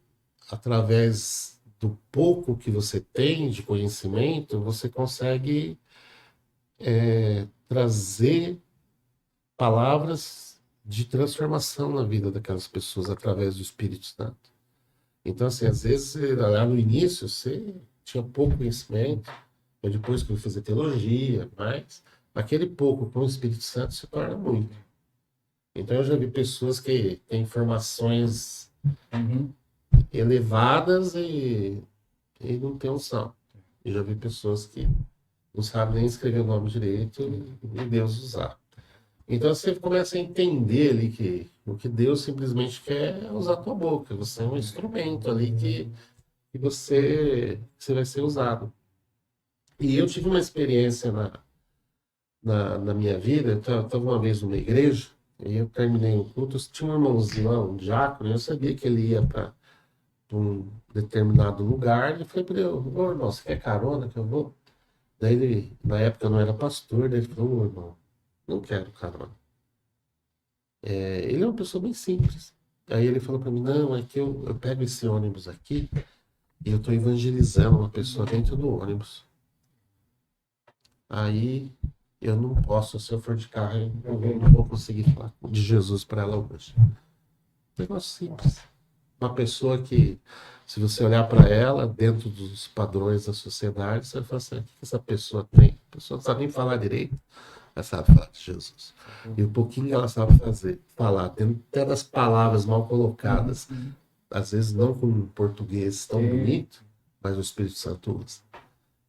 [SPEAKER 3] através do pouco que você tem de conhecimento, você consegue trazer palavras de transformação na vida daquelas pessoas através do Espírito Santo. Então, assim, às vezes, lá no início, você tinha pouco conhecimento, mas depois que eu fui fazer teologia, mas aquele pouco com o Espírito Santo se torna muito. Então, eu já vi pessoas que têm formações elevadas e não têm unção. Eu já vi pessoas que não sabem nem escrever o nome direito e Deus usar. Então, você começa a entender ali que o que Deus simplesmente quer é usar a tua boca. Você é um instrumento ali que você vai ser usado. E eu tive uma experiência na minha vida. Eu estava uma vez numa igreja, e eu terminei o culto, tinha um irmãozinho lá, um diácono, e eu sabia que ele ia para um determinado lugar, e eu falei para ele, ô irmão, você quer carona que eu vou? Daí ele, na época eu não era pastor, daí ele falou, ô irmão, não quero carona. Ele é uma pessoa bem simples. Aí ele falou para mim, não, é que eu pego esse ônibus aqui, e eu estou evangelizando uma pessoa dentro do ônibus. Aí eu não posso, se eu for de carro, eu não vou conseguir falar de Jesus para ela hoje. Negócio simples. Uma pessoa que, se você olhar para ela, dentro dos padrões da sociedade, você vai falar assim, o que essa pessoa tem? A pessoa não sabe nem falar direito, ela sabe falar de Jesus. E o pouquinho que ela sabe falar, tendo até das palavras mal colocadas, às vezes não com um português tão bonito, mas o Espírito Santo usa.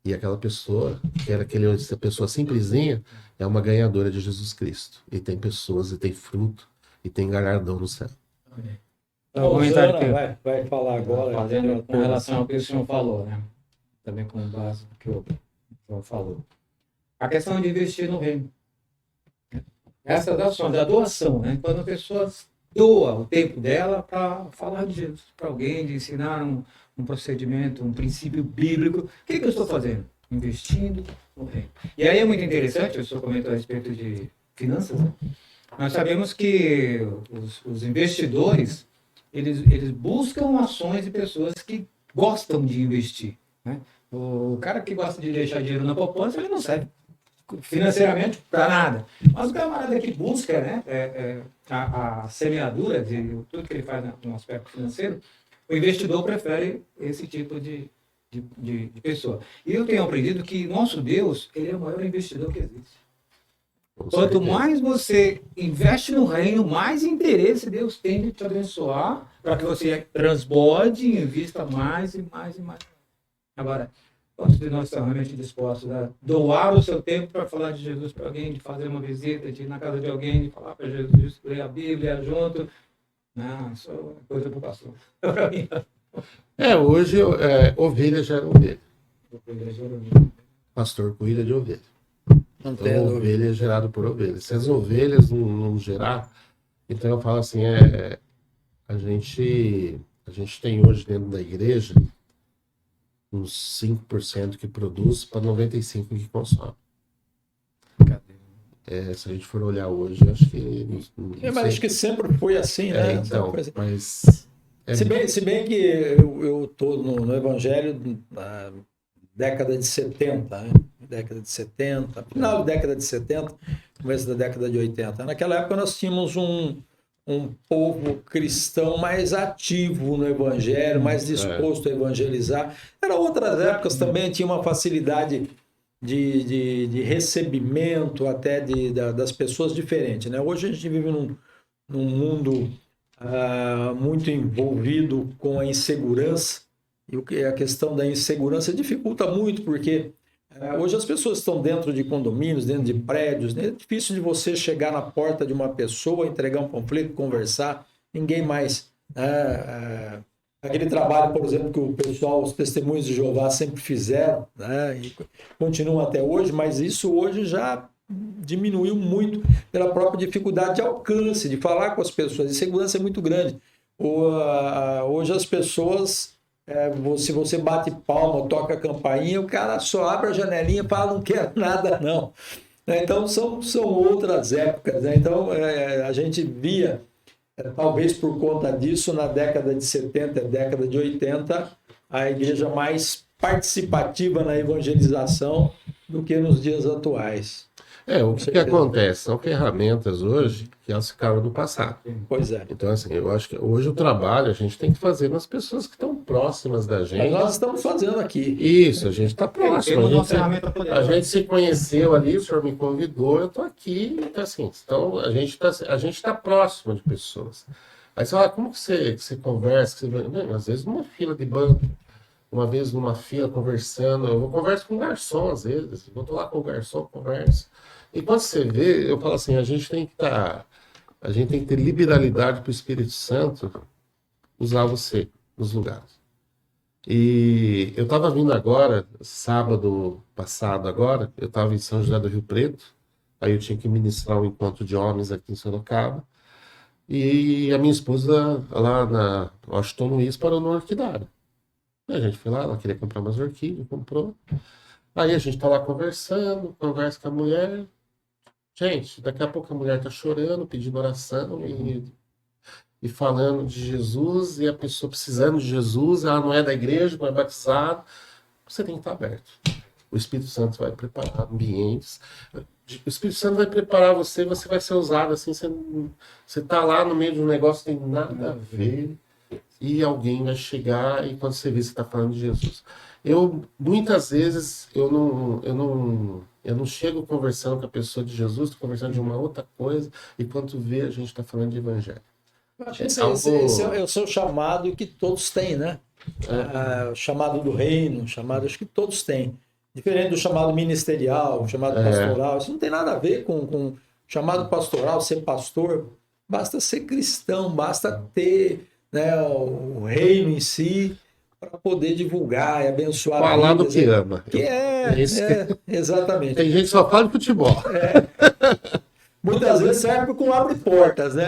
[SPEAKER 3] E aquela pessoa, que era essa pessoa simplesinha, é uma ganhadora de Jesus Cristo. E tem pessoas, e tem fruto, e tem galardão no céu.
[SPEAKER 4] Então, o comentário que eu
[SPEAKER 1] vai falar agora.
[SPEAKER 4] fazendo com relação ao que o senhor falou, né? Também com base no que o senhor falou. A questão de investir no reino. Essas ações, a doação, né? Quando a pessoa doa o tempo dela para falar de Jesus para alguém, de ensinar um procedimento, um princípio bíblico, o que eu estou fazendo? Investindo no reino. E aí é muito interessante, o senhor comentou a respeito de finanças, né? Nós sabemos que os investidores, eles buscam ações de pessoas que gostam de investir, né? O cara que gosta de deixar dinheiro na poupança, ele não serve financeiramente para nada. Mas o camarada que busca, né, a semeadura de tudo que ele faz no aspecto financeiro, o investidor prefere esse tipo de pessoa. E eu tenho aprendido que nosso Deus, ele é o maior investidor que existe. Quanto mais você investe no reino, mais interesse Deus tem de te abençoar para que você transborde e invista mais e mais e mais. Agora, quantos de nós estamos realmente dispostos a doar o seu tempo para falar de Jesus para alguém, de fazer uma visita, de ir na casa de alguém, de falar para Jesus, ler a Bíblia junto? Não, isso é coisa para o pastor. Para mim,
[SPEAKER 3] Hoje, ovelha gera ovelha. Pastor cuida de ovelha.
[SPEAKER 1] Não
[SPEAKER 3] Então, ovelha é gerado por ovelha. Se as ovelhas não gerar, então eu falo assim, a gente tem hoje dentro da igreja uns 5% que produz para 95% que consome. Se a gente for olhar hoje, acho que...
[SPEAKER 1] Mas acho que sempre foi assim, né?
[SPEAKER 3] Então,
[SPEAKER 1] Assim.
[SPEAKER 3] mas...
[SPEAKER 1] Se bem que eu estou no Evangelho na década de 70, né? Década de 70, final da década de 70, começo da década de 80. Naquela época nós tínhamos um povo cristão mais ativo no Evangelho, mais disposto a evangelizar. Eram outras épocas também, tinha uma facilidade de recebimento até das pessoas diferente, né? Hoje a gente vive num mundo muito envolvido com a insegurança, e a questão da insegurança dificulta muito, porque hoje as pessoas estão dentro de condomínios, dentro de prédios, né? É difícil de você chegar na porta de uma pessoa, entregar um panfleto, conversar, ninguém mais... aquele trabalho, por exemplo, que o pessoal, os testemunhos de Jeová sempre fizeram, né? E continuam até hoje, mas isso hoje já diminuiu muito pela própria dificuldade de alcance, de falar com as pessoas. A insegurança é muito grande. Hoje as pessoas... se você bate palma, toca a campainha, o cara só abre a janelinha e fala, não quero nada, não. Então, são outras épocas, né? Então, a gente via, talvez por conta disso, na década de 70, década de 80, a igreja mais participativa na evangelização do que nos dias atuais.
[SPEAKER 3] O que acontece? São ferramentas hoje que elas ficaram no passado.
[SPEAKER 1] Pois é.
[SPEAKER 3] Então, assim, eu acho que hoje o trabalho a gente tem que fazer nas pessoas que estão próximas da gente.
[SPEAKER 1] Mas nós estamos fazendo aqui.
[SPEAKER 3] Isso, a gente está próximo. A gente se conheceu ali, o senhor me convidou, eu estou aqui. Então, assim, a gente tá próximo de pessoas. Aí você fala, como que você conversa? Às vezes numa fila de banco. Uma vez numa fila conversando, eu converso com o garçom às vezes, eu tô lá com o garçom, converso. E quando você vê, eu falo assim, a gente tem que ter liberalidade para o Espírito Santo usar você nos lugares. E eu estava vindo agora, sábado passado agora, eu estava em São José do Rio Preto, aí eu tinha que ministrar um encontro de homens aqui em Sorocaba, e a minha esposa lá na Washington Luiz parou no Orquidário. A gente foi lá, ela queria comprar umas orquídeas, comprou. Aí a gente tá lá conversando, conversa com a mulher. Gente, daqui a pouco a mulher tá chorando, pedindo oração e falando de Jesus, e a pessoa precisando de Jesus, ela não é da igreja, não é batizada. Você tem que estar aberto. O Espírito Santo vai preparar ambientes. O Espírito Santo vai preparar você vai ser usado assim. Você tá lá no meio de um negócio que tem nada a ver. E alguém vai chegar e quando você vê, você está falando de Jesus. Muitas vezes, eu não chego conversando com a pessoa de Jesus, estou conversando de uma outra coisa, e quando tu vê, a gente está falando de evangelho.
[SPEAKER 1] Acho que esse é o seu chamado que todos têm, né? O chamado do reino, acho que todos têm. Diferente do chamado ministerial, chamado pastoral, isso não tem nada a ver com chamado pastoral, ser pastor. Basta ser cristão, basta ter, né, o reino em si para poder divulgar e abençoar
[SPEAKER 3] Falar do
[SPEAKER 1] vidas,
[SPEAKER 3] que
[SPEAKER 1] né?
[SPEAKER 3] ama.
[SPEAKER 1] Exatamente.
[SPEAKER 3] Tem gente que só fala de futebol.
[SPEAKER 1] Muitas vezes serve como abre portas, né?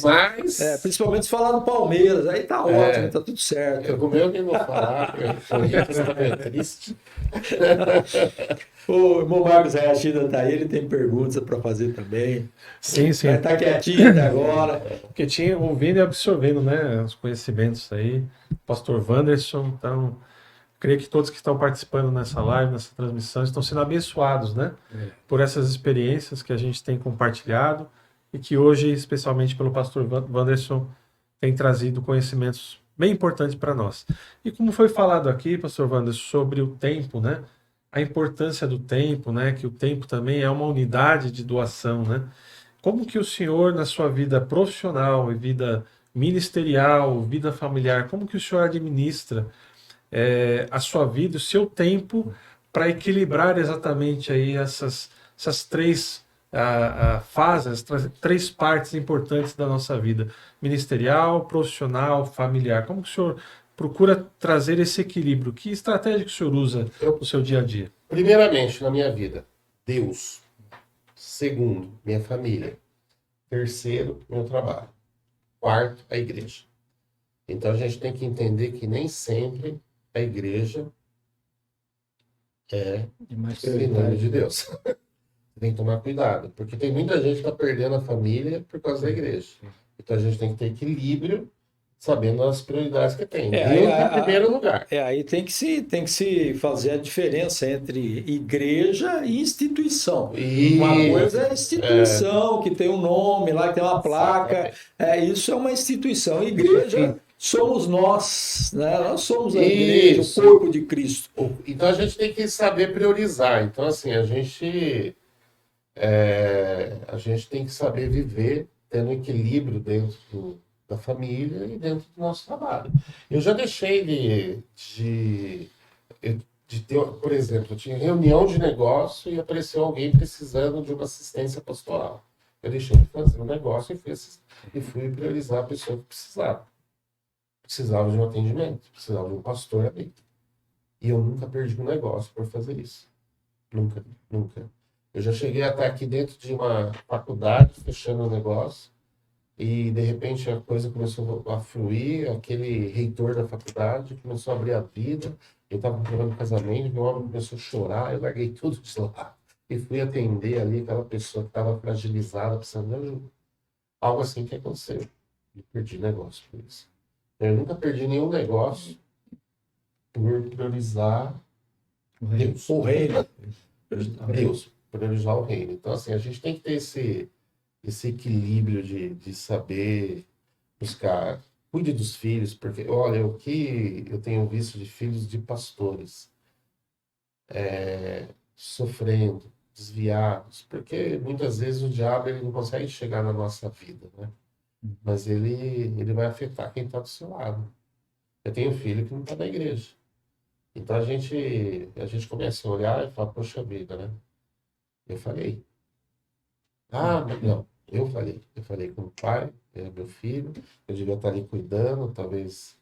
[SPEAKER 3] Mas...
[SPEAKER 1] Principalmente se falar do Palmeiras, aí tá ótimo, tá tudo certo.
[SPEAKER 3] Como eu nem vou falar, porque é triste.
[SPEAKER 1] O irmão Marcos Rachida tá aí, ele tem perguntas para fazer também.
[SPEAKER 2] Sim, sim.
[SPEAKER 1] Vai estar quietinho até agora.
[SPEAKER 2] Porque tinha ouvindo e absorvendo, né, os conhecimentos aí. Pastor Wanderson, então, creio que todos que estão participando nessa live, nessa transmissão, estão sendo abençoados, né, por essas experiências que a gente tem compartilhado e que hoje, especialmente pelo pastor Wanderson, tem trazido conhecimentos bem importantes para nós. E como foi falado aqui, pastor Wanderson, sobre o tempo, né, a importância do tempo, né, que o tempo também é uma unidade de doação, né? Como que o senhor, na sua vida profissional e vida ministerial, vida familiar, como que o senhor administra a sua vida, o seu tempo para equilibrar exatamente aí essas três fases, três partes importantes da nossa vida, ministerial, profissional, familiar? Como que o senhor procura trazer esse equilíbrio? Que estratégia que o senhor usa no seu dia a dia?
[SPEAKER 3] Primeiramente, na minha vida, Deus. Segundo, minha família. Terceiro, meu trabalho. Quarto, a igreja. Então a gente tem que entender que nem sempre a igreja é prioridade de Deus. Tem que tomar cuidado, porque tem muita gente que está perdendo a família por causa da igreja. Então a gente tem que ter equilíbrio, sabendo as prioridades que tem. Deus em primeiro lugar.
[SPEAKER 1] Aí tem que se fazer a diferença entre igreja e instituição. Uma coisa é a instituição, que tem um nome lá, que tem uma placa. Isso é uma instituição. Igreja somos nós, né? Nós somos a igreja, o corpo de Cristo.
[SPEAKER 3] Então a gente tem que saber priorizar. Então, assim, a gente tem que saber viver tendo equilíbrio dentro da família e dentro do nosso trabalho. Eu já deixei de ter, por exemplo, eu tinha reunião de negócio e apareceu alguém precisando de uma assistência pastoral. Eu deixei de fazer um negócio e fui priorizar a pessoa que precisava. Precisava de um atendimento, precisava de um pastor ali. E eu nunca perdi um negócio por fazer isso. Nunca, nunca. Eu já cheguei até aqui dentro de uma faculdade, fechando o negócio, e de repente a coisa começou a fluir, aquele reitor da faculdade começou a abrir a vida, eu estava procurando casamento, meu homem começou a chorar, eu larguei tudo de lá e fui atender ali aquela pessoa que estava fragilizada, precisando de ajuda. Algo assim que aconteceu. Eu perdi negócio por isso. Eu nunca perdi nenhum negócio por priorizar Deus.
[SPEAKER 1] O reino.
[SPEAKER 3] Deus, priorizar o reino. Então, assim, a gente tem que ter esse equilíbrio de saber buscar. Cuide dos filhos, porque, olha, o que eu tenho visto de filhos de pastores sofrendo, desviados, porque muitas vezes o diabo ele não consegue chegar na nossa vida, né? Mas ele vai afetar quem está do seu lado. Eu tenho um filho que não está na igreja. Então a gente começa a olhar e fala, poxa vida, né? Eu falei. Mas não, eu falei com o pai, meu filho, eu devia estar ali cuidando, talvez,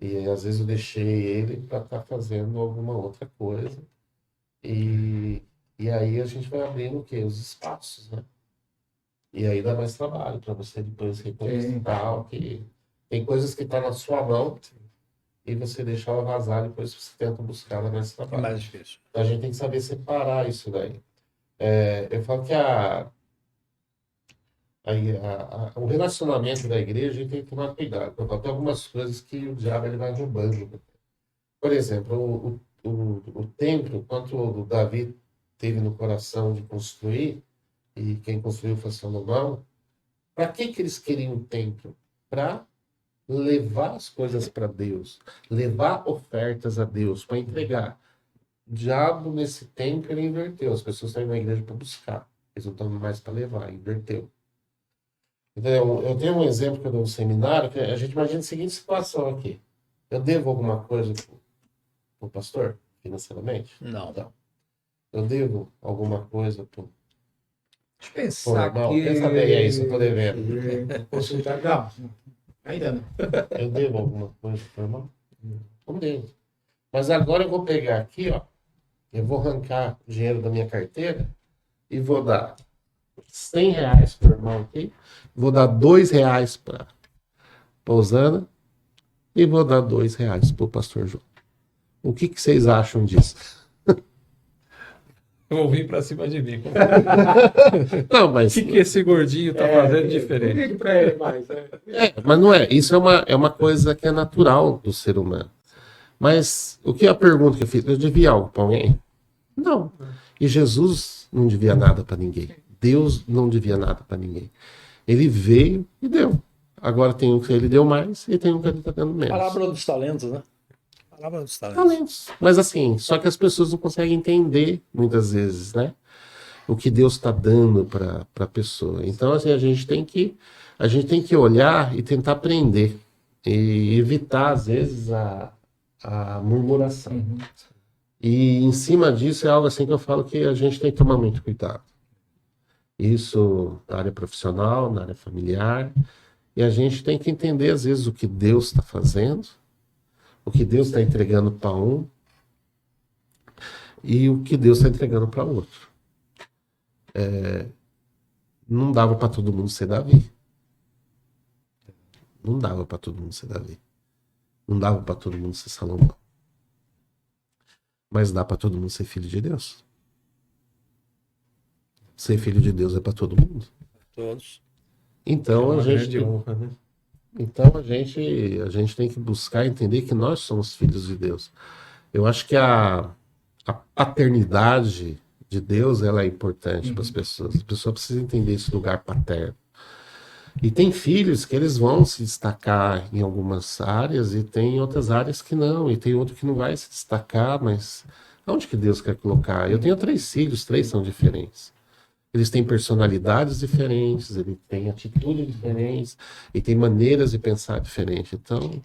[SPEAKER 3] e às vezes eu deixei ele para estar fazendo alguma outra coisa. E aí a gente vai abrindo o quê? Os espaços, né? E aí dá mais trabalho para você depois reconhecer tal, que tem coisas que estão na sua mão e você deixa ela vazar, depois você tenta buscar ela mais trabalho.
[SPEAKER 1] É mais difícil.
[SPEAKER 3] Então a gente tem que saber separar isso daí. Eu falo que o relacionamento da igreja a gente tem que tomar cuidado. Porque tem algumas coisas que o diabo ele vai roubando. Por exemplo, o templo, quanto o Davi teve no coração de construir, e quem construiu foi Salomão, para que eles queriam o templo? Para levar as coisas para Deus, levar ofertas a Deus, para entregar. O diabo, nesse tempo, ele inverteu. As pessoas estão indo na igreja para buscar. Eles não estão mais para levar, inverteu. Então, eu tenho um exemplo que eu dou no seminário, que a gente imagina a seguinte situação aqui. Eu devo alguma coisa para o pastor? financeiramente?
[SPEAKER 1] Não.
[SPEAKER 3] Eu devo alguma coisa pro
[SPEAKER 4] Deixa eu pensar
[SPEAKER 3] irmão?
[SPEAKER 4] que...
[SPEAKER 3] Pensa bem aí, se eu tô devendo.
[SPEAKER 4] Consultar. Não, ainda não.
[SPEAKER 3] Eu devo alguma coisa pro irmão? Não devo. Mas agora eu vou pegar aqui, ó. Eu vou arrancar o dinheiro da minha carteira e vou dar R$100 pro irmão aqui. Vou dar R$2 para Osana e vou dar R$2 pro pastor João. O que vocês acham disso?
[SPEAKER 2] Eu vou vir pra cima de mim.
[SPEAKER 3] Não,
[SPEAKER 2] O
[SPEAKER 3] mas...
[SPEAKER 2] que esse gordinho tá fazendo diferente?
[SPEAKER 4] Ligue para ele mais.
[SPEAKER 3] Mas não é. Isso é uma coisa que é natural do ser humano. Mas o que é a pergunta que eu fiz? Eu devia algo para alguém? Não. E Jesus não devia nada para ninguém. Deus não devia nada para ninguém. Ele veio e deu. Agora tem um que ele deu mais e tem um que ele está dando menos.
[SPEAKER 1] Parábola dos talentos, né? Parábola dos talentos.
[SPEAKER 3] Talentos. Mas assim, só que as pessoas não conseguem entender muitas vezes, né? O que Deus está dando para a pessoa. Então, assim, a gente tem que olhar e tentar aprender. E evitar, às vezes, a murmuração.
[SPEAKER 4] Uhum.
[SPEAKER 3] E em cima disso é algo assim que eu falo que a gente tem que tomar muito cuidado. Isso na área profissional, na área familiar. E a gente tem que entender, às vezes, o que Deus está fazendo, o que Deus está entregando para um e o que Deus está entregando para outro. Não dava para todo mundo ser Davi. Não dava para todo mundo ser Davi. Não dava para todo mundo ser Salomão. Mas dá para todo mundo ser filho de Deus. Ser filho de Deus é para todo mundo.
[SPEAKER 1] Todos.
[SPEAKER 3] Então
[SPEAKER 2] Uma
[SPEAKER 3] a gente
[SPEAKER 2] grande honra, né?
[SPEAKER 3] Então a gente tem que buscar entender que nós somos filhos de Deus. Eu acho que a paternidade de Deus ela é importante para as pessoas. A pessoa precisa entender esse lugar paterno. E tem filhos que eles vão se destacar em algumas áreas e tem outras áreas que não. E tem outro que não vai se destacar, mas onde que Deus quer colocar? Eu tenho 3 filhos, 3 são diferentes. Eles têm personalidades diferentes, eles têm atitudes diferentes e têm maneiras de pensar diferentes. Então,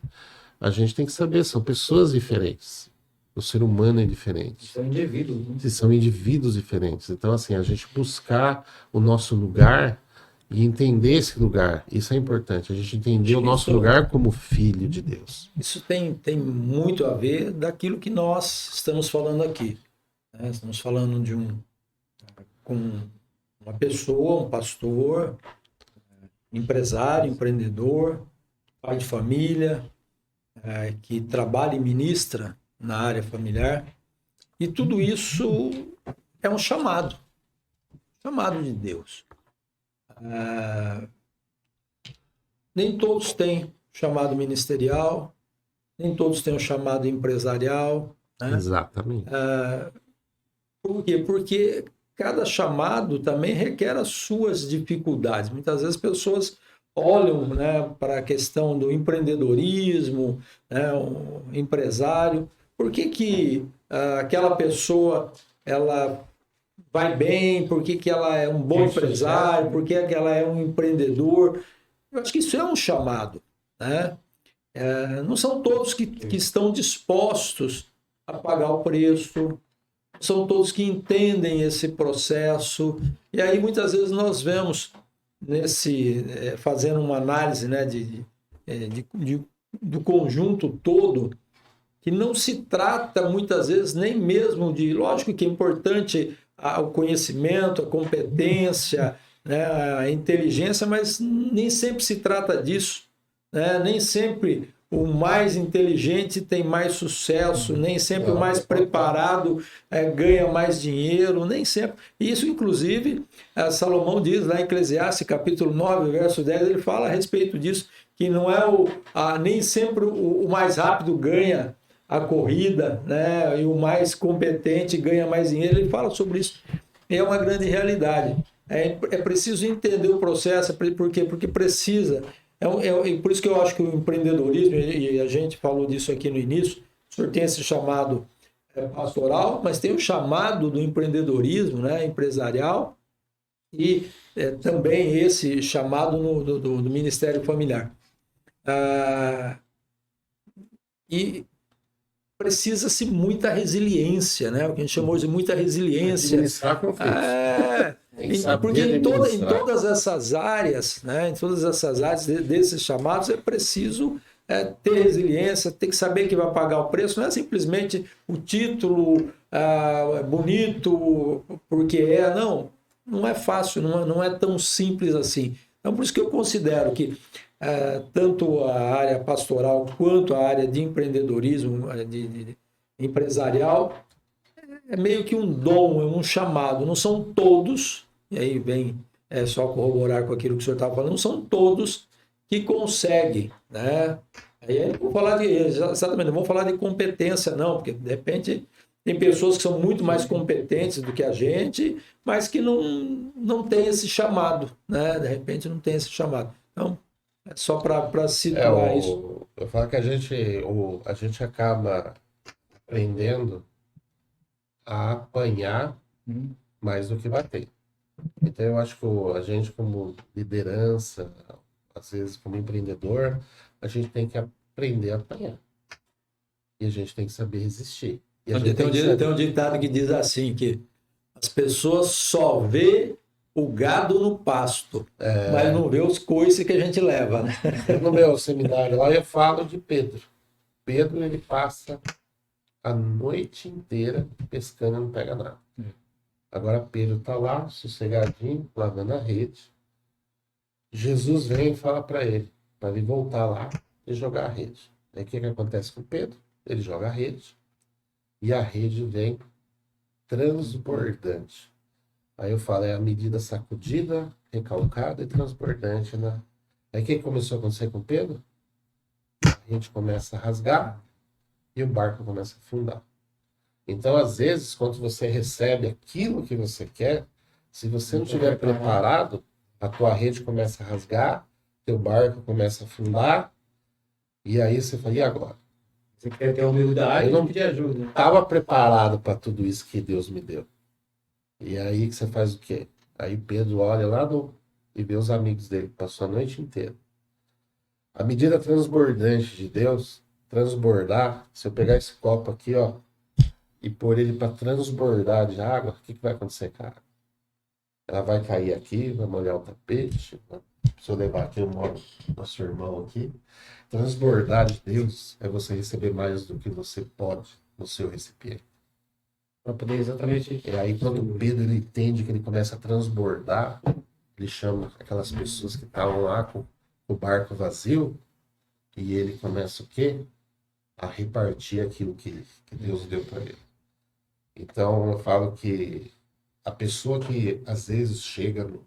[SPEAKER 3] a gente tem que saber, são pessoas diferentes. O ser humano é diferente.
[SPEAKER 4] São indivíduos. Né?
[SPEAKER 3] São indivíduos diferentes. Então, assim, a gente buscar o nosso lugar e entender esse lugar. Isso é importante. A gente entender o nosso lugar como filho de Deus.
[SPEAKER 1] Isso tem muito a ver daquilo que nós estamos falando aqui. Né? Estamos falando com uma pessoa, um pastor, empresário, empreendedor, pai de família, que trabalha e ministra na área familiar. E tudo isso é um chamado de Deus. Nem todos têm chamado ministerial, nem todos têm o chamado empresarial. Né?
[SPEAKER 3] Exatamente.
[SPEAKER 1] Por quê? Porque cada chamado também requer as suas dificuldades. Muitas vezes as pessoas olham, né, para a questão do empreendedorismo, né, o empresário. Por que aquela pessoa ela vai bem? Por que ela é um bom empresário? Por que ela é um empreendedor? Eu acho que isso é um chamado. Né? Não são todos que estão dispostos a pagar o preço, são todos que entendem esse processo. E aí muitas vezes nós vemos fazendo uma análise, né, do conjunto todo, que não se trata muitas vezes nem mesmo de, lógico que é importante o conhecimento, a competência, né, a inteligência, mas nem sempre se trata disso. Né? Nem sempre o mais inteligente tem mais sucesso, nem sempre o mais preparado ganha mais dinheiro, nem sempre. Isso, inclusive, Salomão diz lá em Eclesiastes, capítulo 9, verso 10, ele fala a respeito disso, que não é nem sempre o mais rápido ganha a corrida, né? E o mais competente ganha mais dinheiro. Ele fala sobre isso. É uma grande realidade. É preciso entender o processo, por quê? Porque precisa. Por isso que eu acho que o empreendedorismo, e a gente falou disso aqui no início, o senhor tem esse chamado pastoral, mas tem o chamado do empreendedorismo, né, empresarial, e também esse chamado do Ministério Familiar. E precisa-se muita resiliência, né? O que a gente chamou de muita resiliência.
[SPEAKER 3] Administrar conflitos. Tem que saber
[SPEAKER 1] Porque em
[SPEAKER 3] administrar.
[SPEAKER 1] todas essas áreas, né? Em todas essas áreas desses chamados, é preciso ter resiliência, ter que saber que vai pagar o preço. Não é simplesmente o título bonito, porque não é fácil, não é tão simples assim. Então, por isso que eu considero que tanto a área pastoral quanto a área de empreendedorismo, de empresarial, é meio que um dom, é um chamado. Não são todos, e aí vem só corroborar com aquilo que o senhor estava falando, não são todos que conseguem, né? Aí vamos falar exatamente, não vamos falar de competência não, porque de repente tem pessoas que são muito mais competentes do que a gente, mas que não tem esse chamado, né? De repente não tem esse chamado. Então, é só para situar isso.
[SPEAKER 3] Eu falo que a gente acaba aprendendo a apanhar mais do que bater. Então eu acho que a gente, como liderança, às vezes como empreendedor, a gente tem que aprender a apanhar. E a gente tem que saber resistir. E a gente
[SPEAKER 1] Tem um ditado que diz assim, que as pessoas só vê o gado no pasto, mas não vê os coices que a gente leva, né?
[SPEAKER 3] No meu seminário lá eu falo de Pedro. Pedro, ele passa a noite inteira pescando e não pega nada. Agora Pedro está lá, sossegadinho, lavando a rede. Jesus vem e fala para ele voltar lá e jogar a rede. Aí o que acontece com Pedro? Ele joga a rede e a rede vem transbordante. Aí eu falo, é a medida sacudida, recalcada e transbordante, né? Aí o que começou a acontecer com Pedro? A rede começa a rasgar e o barco começa a afundar. Então, às vezes, quando você recebe aquilo que você quer, se você não estiver preparado, a tua rede começa a rasgar, teu barco começa a afundar, e aí você fala, e agora?
[SPEAKER 4] Você quer ter humildade
[SPEAKER 3] Eu não
[SPEAKER 4] e pedir ajuda.
[SPEAKER 3] estava preparado para tudo isso que Deus me deu. E aí que você faz o quê? Aí Pedro olha lá e vê os amigos dele, que passou a noite inteira. A medida transbordante de Deus, transbordar, se eu pegar esse copo aqui, ó, e pôr ele para transbordar de água, o que vai acontecer, cara? Ela vai cair aqui, vai molhar o tapete. Se eu levar aqui, eu moro nosso irmão aqui. Transbordar de Deus é você receber mais do que você pode no seu recipiente.
[SPEAKER 4] Para poder exatamente.
[SPEAKER 3] E aí, quando o Pedro ele entende que ele começa a transbordar, ele chama aquelas pessoas que estavam lá com o barco vazio, e ele começa o quê? A repartir aquilo que Deus deu para ele. Então, eu falo que a pessoa que às vezes chega no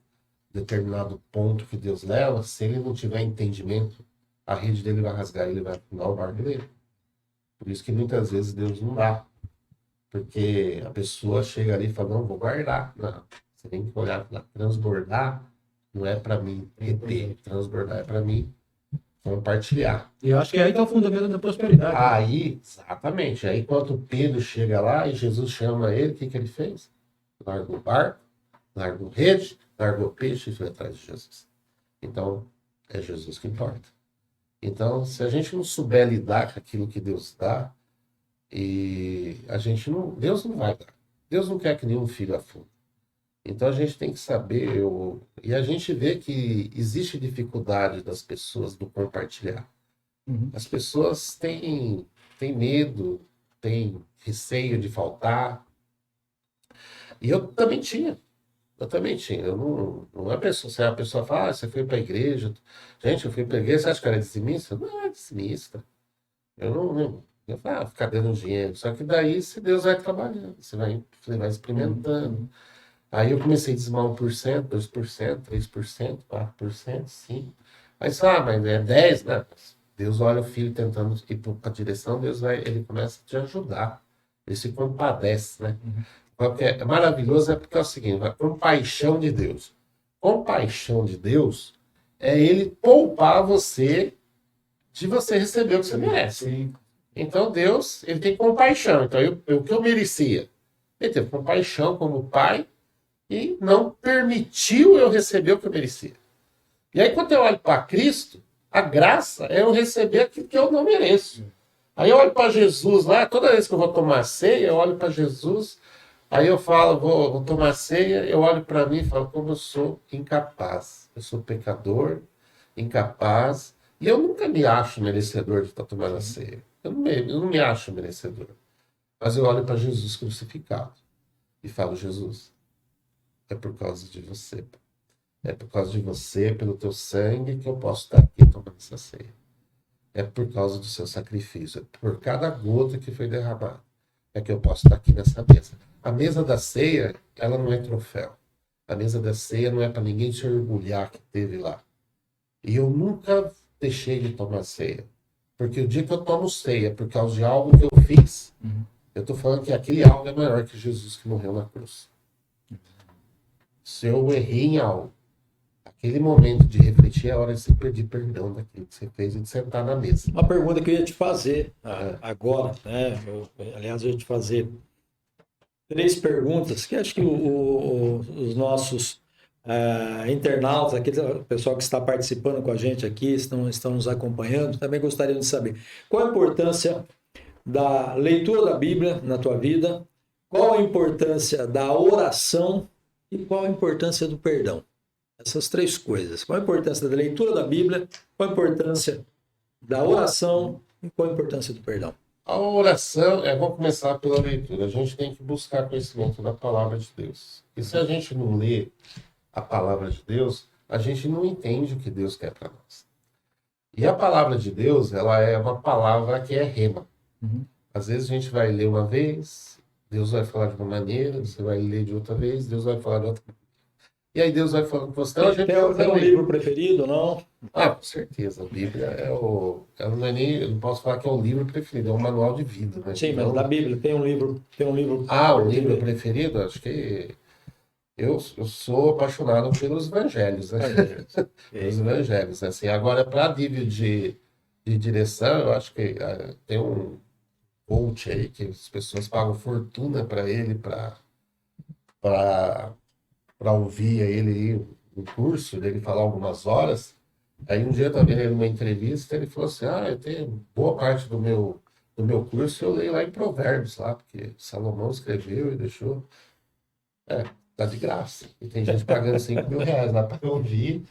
[SPEAKER 3] determinado ponto que Deus leva, se ele não tiver entendimento, a rede dele vai rasgar e ele vai afundar o barco dele. Por isso que muitas vezes Deus não dá. Porque a pessoa chega ali e fala, não, vou guardar. Não, você tem que olhar para transbordar, não é para mim reter, transbordar é para mim compartilhar.
[SPEAKER 4] E eu acho que aí está o fundamento da prosperidade.
[SPEAKER 3] Aí, exatamente, aí quando Pedro chega lá e Jesus chama ele, o que ele fez? Largou o barco, largou rede, largou peixe e foi atrás de Jesus. Então, é Jesus que importa. Então, se a gente não souber lidar com aquilo que Deus dá, e a gente não, Deus não vai dar. Deus não quer que nenhum filho afunde. Então a gente tem que saber, e a gente vê que existe dificuldade das pessoas do compartilhar. As pessoas têm medo, têm receio de faltar. E eu também tinha. Eu não é pessoa, se a pessoa fala, você foi para a igreja. Gente, eu fui para a igreja, você acha que era dizimista? Não é dizimista. Eu falo, ficar dando dinheiro. Só que daí, se Deus vai trabalhando, você vai experimentando. Aí eu comecei a dizimar 1%, 2%, 3%, 4%, 5%. Mas, mas é 10%, né? Deus olha o filho tentando ir para a direção, ele começa a te ajudar. Ele se compadece, né? Porque é maravilhoso, porque é o seguinte, compaixão de Deus. Compaixão de Deus é ele poupar você de você receber o que você merece.
[SPEAKER 4] Sim.
[SPEAKER 3] Então Deus, ele tem compaixão. Então o que eu merecia? Ele teve compaixão como pai e não permitiu eu receber o que eu merecia. E aí quando eu olho para Cristo, a graça é eu receber aquilo que eu não mereço. Aí eu olho para Jesus lá, toda vez que eu vou tomar ceia, eu olho para Jesus, aí eu falo, vou tomar ceia, eu olho para mim e falo, como eu sou incapaz. Eu sou pecador, incapaz, e eu nunca me acho merecedor de estar tomando a ceia. Eu não me acho merecedor. Mas eu olho para Jesus crucificado e falo, Jesus, é por causa de você. É por causa de você, pelo teu sangue, que eu posso estar aqui tomando essa ceia. É por causa do seu sacrifício, é por cada gota que foi derramada, é que eu posso estar aqui nessa mesa. A mesa da ceia, ela não é troféu. A mesa da ceia não é para ninguém se orgulhar que teve lá. E eu nunca deixei de tomar ceia. Porque o dia que eu tomo ceia, por causa de algo que eu fiz, eu estou falando que aquele algo é maior que Jesus que morreu na cruz. Se eu errei em algo, aquele momento de refletir é a hora de você pedir perdão daquilo que você fez e de sentar na mesa.
[SPEAKER 1] Uma pergunta que eu ia te fazer agora, né? Aliás, eu ia te fazer 3 perguntas que acho que os nossos internautas, aquele pessoal que está participando com a gente aqui, estão nos acompanhando, também gostariam de saber. Qual a importância da leitura da Bíblia na tua vida? Qual a importância da oração? E qual a importância do perdão? Essas 3 coisas. Qual a importância da leitura da Bíblia? Qual a importância da oração? E qual a importância do perdão?
[SPEAKER 3] A oração, vamos começar pela leitura. A gente tem que buscar conhecimento da palavra de Deus. E se a gente não lê a palavra de Deus, a gente não entende o que Deus quer para nós. E a palavra de Deus, ela é uma palavra que é rema. Às vezes a gente vai ler uma vez, Deus vai falar de uma maneira, você vai ler de outra vez, Deus vai falar de outra maneira. E aí Deus vai falando com você. Então,
[SPEAKER 1] Tem um livro preferido ou não?
[SPEAKER 3] Com certeza. A Bíblia ela não é nem, eu não posso falar que é o livro preferido, é um manual de vida, né?
[SPEAKER 1] Sim, mas da Bíblia tem um livro.
[SPEAKER 3] O livro preferido, acho que eu sou apaixonado pelos evangelhos, né? Pelos evangelhos, assim. Agora, para nível de direção, eu acho que tem um coach aí que as pessoas pagam fortuna para ele, para ouvir ele um curso, dele falar algumas horas. Aí um dia também ele numa entrevista, ele falou assim, eu tenho boa parte do meu curso, eu leio lá em Provérbios, lá, porque Salomão escreveu e deixou. Tá de graça. E tem gente pagando R$5.000 lá para ouvir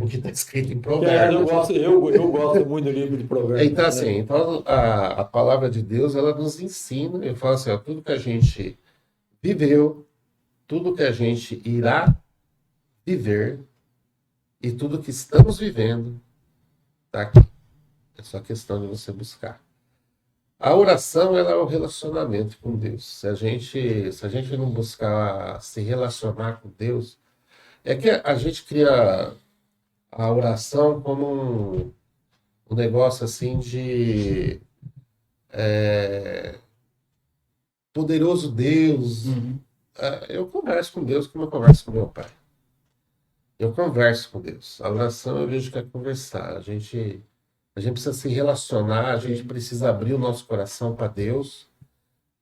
[SPEAKER 3] o que está escrito em Provérbios.
[SPEAKER 1] Eu gosto muito do livro de Provérbios.
[SPEAKER 3] Então, assim, a palavra de Deus, ela nos ensina, eu falo assim, tudo que a gente viveu, tudo que a gente irá viver e tudo que estamos vivendo está aqui. É só questão de você buscar. A oração, ela é o relacionamento com Deus. Se a gente não buscar se relacionar com Deus, é que a gente cria a oração como um negócio assim de poderoso Deus. Eu converso com Deus como eu converso com meu pai. Eu converso com Deus. A oração eu vejo que é conversar. A gente precisa se relacionar, a gente precisa abrir o nosso coração para Deus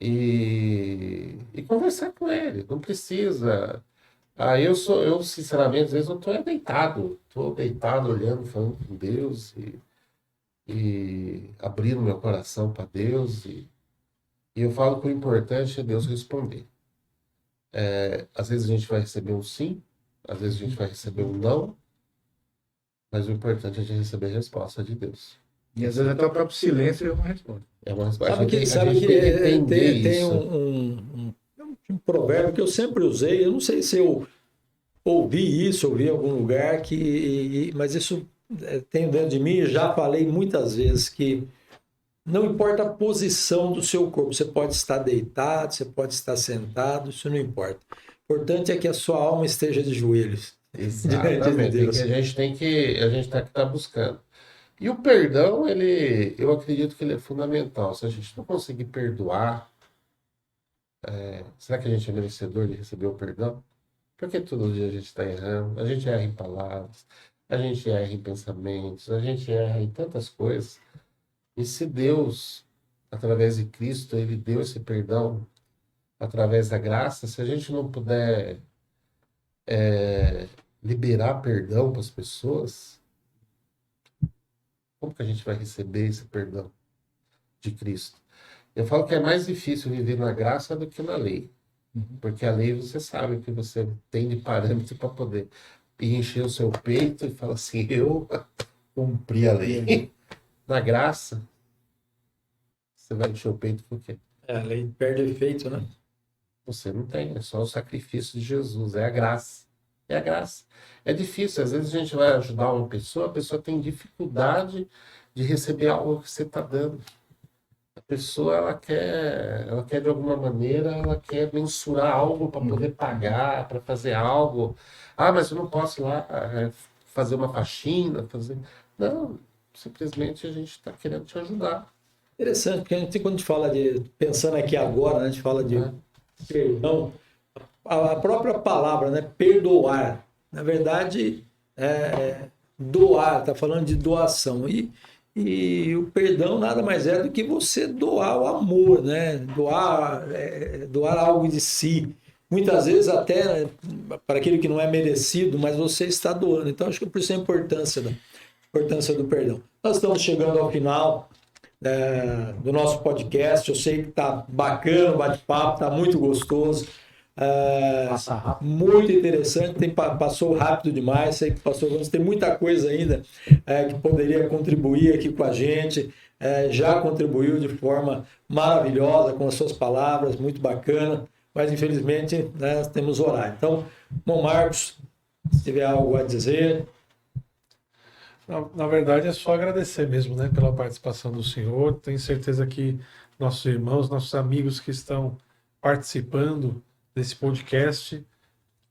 [SPEAKER 3] e conversar com Ele. Não precisa. Eu sinceramente, às vezes eu estou deitado olhando, falando com Deus e abrindo meu coração para Deus e eu falo que o importante é Deus responder. Às vezes a gente vai receber um sim, às vezes a gente vai receber um não, mas o importante é a gente receber a resposta de Deus.
[SPEAKER 4] E às vezes até o próprio silêncio é uma resposta.
[SPEAKER 3] É uma resposta.
[SPEAKER 1] Sabe que tem um provérbio que eu sempre usei, eu não sei se eu ouvi em algum lugar, mas isso tenho dentro de mim, já falei muitas vezes, que não importa a posição do seu corpo, você pode estar deitado, você pode estar sentado, isso não importa. O importante é que a sua alma esteja de joelhos.
[SPEAKER 3] Exatamente, que a gente tem que estar buscando. E o perdão, eu acredito que ele é fundamental. Se a gente não conseguir perdoar, será que a gente é merecedor de receber o perdão? Porque todo dia a gente está errando, a gente erra em palavras, a gente erra em pensamentos, a gente erra em tantas coisas. E se Deus, através de Cristo, Ele deu esse perdão através da graça, se a gente não puder liberar perdão para as pessoas, como que a gente vai receber esse perdão? de Cristo. Eu falo que é mais difícil viver na graça do que na lei. Porque a lei você sabe que você tem de parâmetro para poder encher o seu peito e falar assim, eu cumpri a lei. Na graça, você vai encher o peito com o quê?
[SPEAKER 1] A lei perde efeito, né?
[SPEAKER 3] Você não tem, é só o sacrifício de Jesus, é a graça. É a graça. É difícil, às vezes a gente vai ajudar uma pessoa, a pessoa tem dificuldade de receber algo que você está dando. A pessoa, ela quer de alguma maneira, ela quer mensurar algo para poder pagar, para fazer algo. Ah, mas eu não posso ir lá fazer uma faxina, fazer... Não, simplesmente a gente está querendo te ajudar.
[SPEAKER 1] Interessante, porque quando a gente fala pensando aqui agora, né, a gente fala de perdão, a própria palavra, né, perdoar, na verdade, doar, está falando de doação, e o perdão nada mais é do que você doar o amor, né, doar algo de si, muitas vezes até para aquilo que não é merecido, mas você está doando, então acho que por isso a importância do perdão. Nós estamos chegando ao final do nosso podcast. Eu sei que tá bacana o bate-papo, tá muito gostoso,
[SPEAKER 4] Passa rápido.
[SPEAKER 1] muito interessante, passou rápido demais, sei que tem muita coisa ainda que poderia contribuir aqui com a gente, já contribuiu de forma maravilhosa com as suas palavras, muito bacana, mas infelizmente, né, temos horário. Então, bom, Marcos, se tiver algo a dizer...
[SPEAKER 2] Na verdade, é só agradecer mesmo, né, pela participação do senhor. Tenho certeza que nossos irmãos, nossos amigos que estão participando desse podcast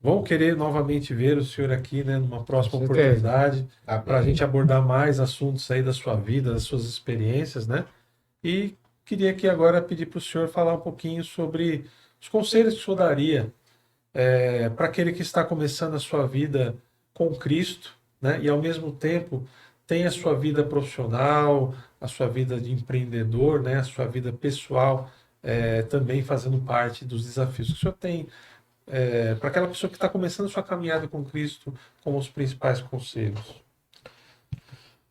[SPEAKER 2] vão querer novamente ver o senhor aqui, né, numa próxima oportunidade, para a gente abordar mais assuntos aí da sua vida, das suas experiências, né? E queria aqui agora pedir para o senhor falar um pouquinho sobre os conselhos que o senhor daria para aquele que está começando a sua vida com Cristo, né? E ao mesmo tempo tem a sua vida profissional, a sua vida de empreendedor, né? A sua vida pessoal também fazendo parte dos desafios que o senhor tem, para aquela pessoa que está começando a sua caminhada com Cristo, como os principais conselhos.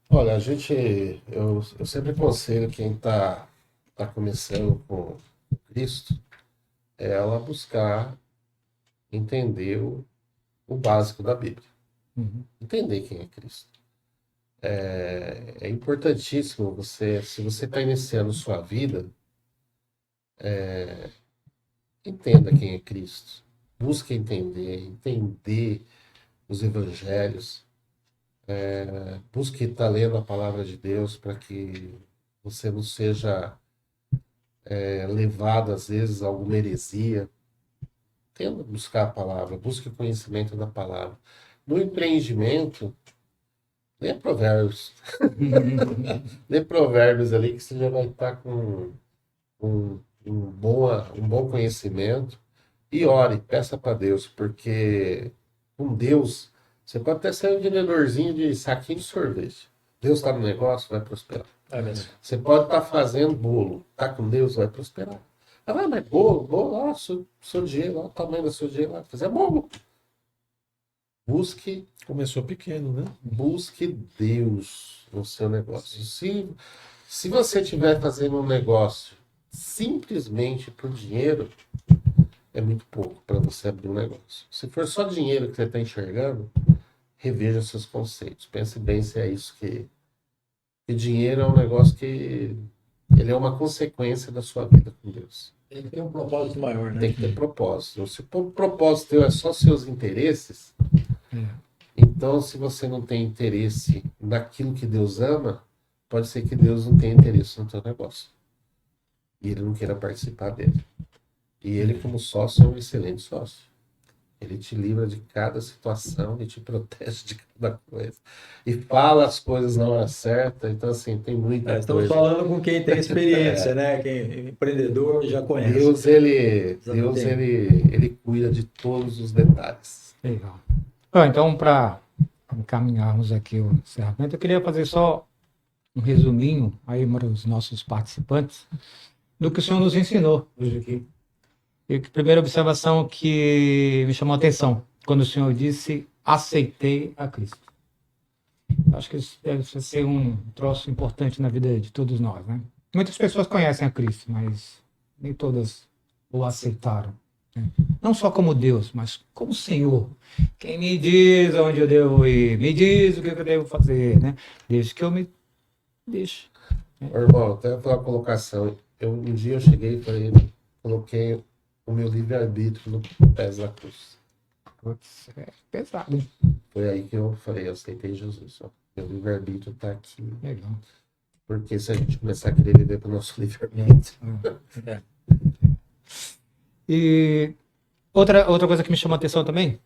[SPEAKER 3] Olha, eu sempre aconselho quem está começando com Cristo ela buscar entender o básico da Bíblia. Entender quem é Cristo. É importantíssimo se você está iniciando sua vida, entenda quem é Cristo. Busque entender os evangelhos. Busque estar lendo a palavra de Deus para que você não seja levado, às vezes, a alguma heresia. Tenta buscar a palavra, busque o conhecimento da palavra. No empreendimento, lê Provérbios. Lê Provérbios ali que você já vai estar com um bom conhecimento. E ore, peça para Deus, porque com Deus, você pode até ser um vendedorzinho de saquinho de sorvete. Deus está no negócio, vai prosperar. Você pode estar fazendo bolo, tá com Deus, vai prosperar. Mas bolo, lá, seu dinheiro, lá, o tamanho do seu dinheiro, lá, fazer bolo. Busque.
[SPEAKER 2] Começou pequeno, né?
[SPEAKER 3] Busque Deus no seu negócio. Se você estiver fazendo um negócio simplesmente por dinheiro, é muito pouco para você abrir um negócio. Se for só dinheiro que você está enxergando, reveja seus conceitos. Pense bem se é isso que dinheiro é um negócio que ele é uma consequência da sua vida com Deus.
[SPEAKER 1] Tem que ter um propósito maior, né?
[SPEAKER 3] Tem que ter propósito. Se o propósito teu é só seus interesses, então se você não tem interesse naquilo que Deus ama, pode ser que Deus não tenha interesse no teu negócio. E ele não queira participar dele. E ele, como sócio, é um excelente sócio. Ele te livra de cada situação e te protege de cada coisa. E fala as coisas na hora certa. Então, assim, tem muita coisa.
[SPEAKER 1] Estamos falando com quem tem experiência, né? Quem é empreendedor já conhece.
[SPEAKER 3] Deus, ele cuida de todos os detalhes.
[SPEAKER 4] Legal. Bom, então, para encaminharmos aqui o encerramento, eu queria fazer só um resuminho aí para os nossos participantes do que o senhor nos ensinou hoje aqui. E a primeira observação que me chamou a atenção, quando o senhor disse, aceitei a Cristo. Acho que isso deve ser um troço importante na vida de todos nós, né? Muitas pessoas conhecem a Cristo, mas nem todas o aceitaram, né? Não só como Deus, mas como Senhor. Quem me diz onde eu devo ir, me diz o que eu devo fazer, né? Desde que eu me deixe.
[SPEAKER 3] Ô, irmão, até uma colocação. Um dia eu cheguei para ele, coloquei o meu livre-arbítrio no pés da cruz.
[SPEAKER 4] Putz, é pesado, hein?
[SPEAKER 3] Foi aí que eu falei, eu aceitei Jesus. Ó. Meu livre-arbítrio está aqui.
[SPEAKER 4] Legal.
[SPEAKER 3] Porque se a gente começar a querer viver para o nosso livre-arbítrio...
[SPEAKER 4] É. E outra coisa que me chamou a atenção também,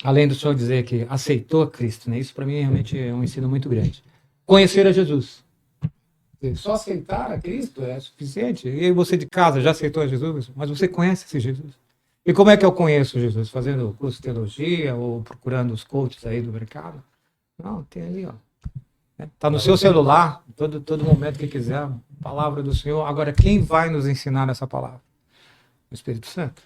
[SPEAKER 4] além do senhor dizer que aceitou Cristo, né? Isso para mim realmente é um ensino muito grande. Conhecer a Jesus. Só aceitar a Cristo é suficiente. E você de casa já aceitou a Jesus, mas você conhece esse Jesus. E como é que eu conheço Jesus? Fazendo curso de teologia ou procurando os coaches aí do mercado? Não, tem ali, ó. Está no seu celular, todo momento que quiser, a palavra do Senhor. Agora, quem vai nos ensinar essa palavra? O Espírito Santo.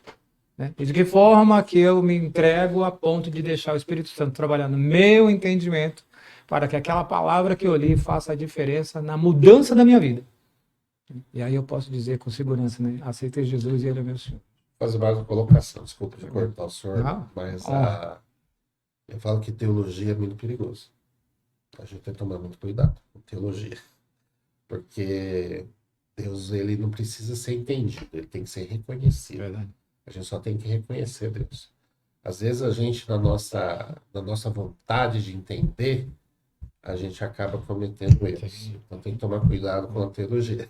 [SPEAKER 4] Né? E de que forma que eu me entrego a ponto de deixar o Espírito Santo trabalhar no meu entendimento para que aquela palavra que eu li faça a diferença na mudança da minha vida. E aí eu posso dizer com segurança, né? Aceitei Jesus e Ele é meu Senhor.
[SPEAKER 3] Fazer mais uma colocação, desculpa de cortar o senhor,
[SPEAKER 4] Não.
[SPEAKER 3] mas eu falo que teologia é muito perigoso. A gente tem que tomar muito cuidado com teologia. Porque Deus, ele não precisa ser entendido, ele tem que ser reconhecido.
[SPEAKER 4] Verdade.
[SPEAKER 3] A gente só tem que reconhecer Deus. Às vezes a gente, na nossa vontade de entender, a gente acaba cometendo erros. Então tem que tomar cuidado com a teologia.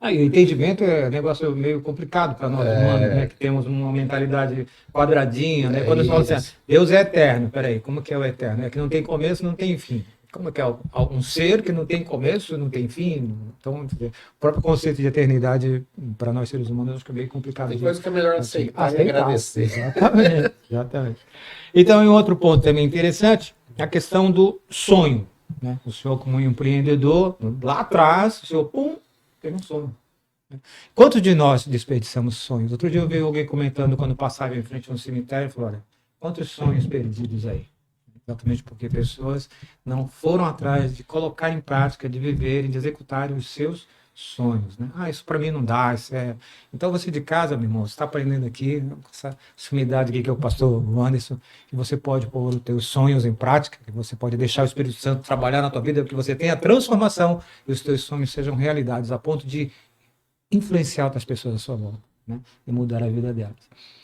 [SPEAKER 4] E o entendimento é um negócio meio complicado para nós humanos, né? Que temos uma mentalidade quadradinha, né? Quando fala assim, Deus é eterno. Peraí, como que é o eterno? É que não tem começo, não tem fim. Como que é um ser que não tem começo, não tem fim? Então, o próprio conceito de eternidade, para nós seres humanos, acho que é meio complicado.
[SPEAKER 3] Tem coisa que é melhor aceitar e agradecer.
[SPEAKER 4] Exatamente. Então, em outro ponto também interessante, a questão do sonho. Né? O senhor, como um empreendedor, lá atrás, o senhor, teve um sonho. Quantos de nós desperdiçamos sonhos? Outro dia eu vi alguém comentando quando passava em frente a um cemitério e falou: olha, quantos sonhos perdidos aí? Exatamente porque pessoas não foram atrás de colocar em prática, de viverem, de executarem os seus sonhos. Né? Isso para mim não dá. Isso é... Então você de casa, meu irmão, você está aprendendo aqui, com essa sumidade aqui que é o pastor Wanderson, que você pode pôr os teus sonhos em prática, que você pode deixar o Espírito Santo trabalhar na tua vida, que você tenha transformação e os teus sonhos sejam realidades, a ponto de influenciar outras pessoas à sua volta, né? E mudar a vida delas.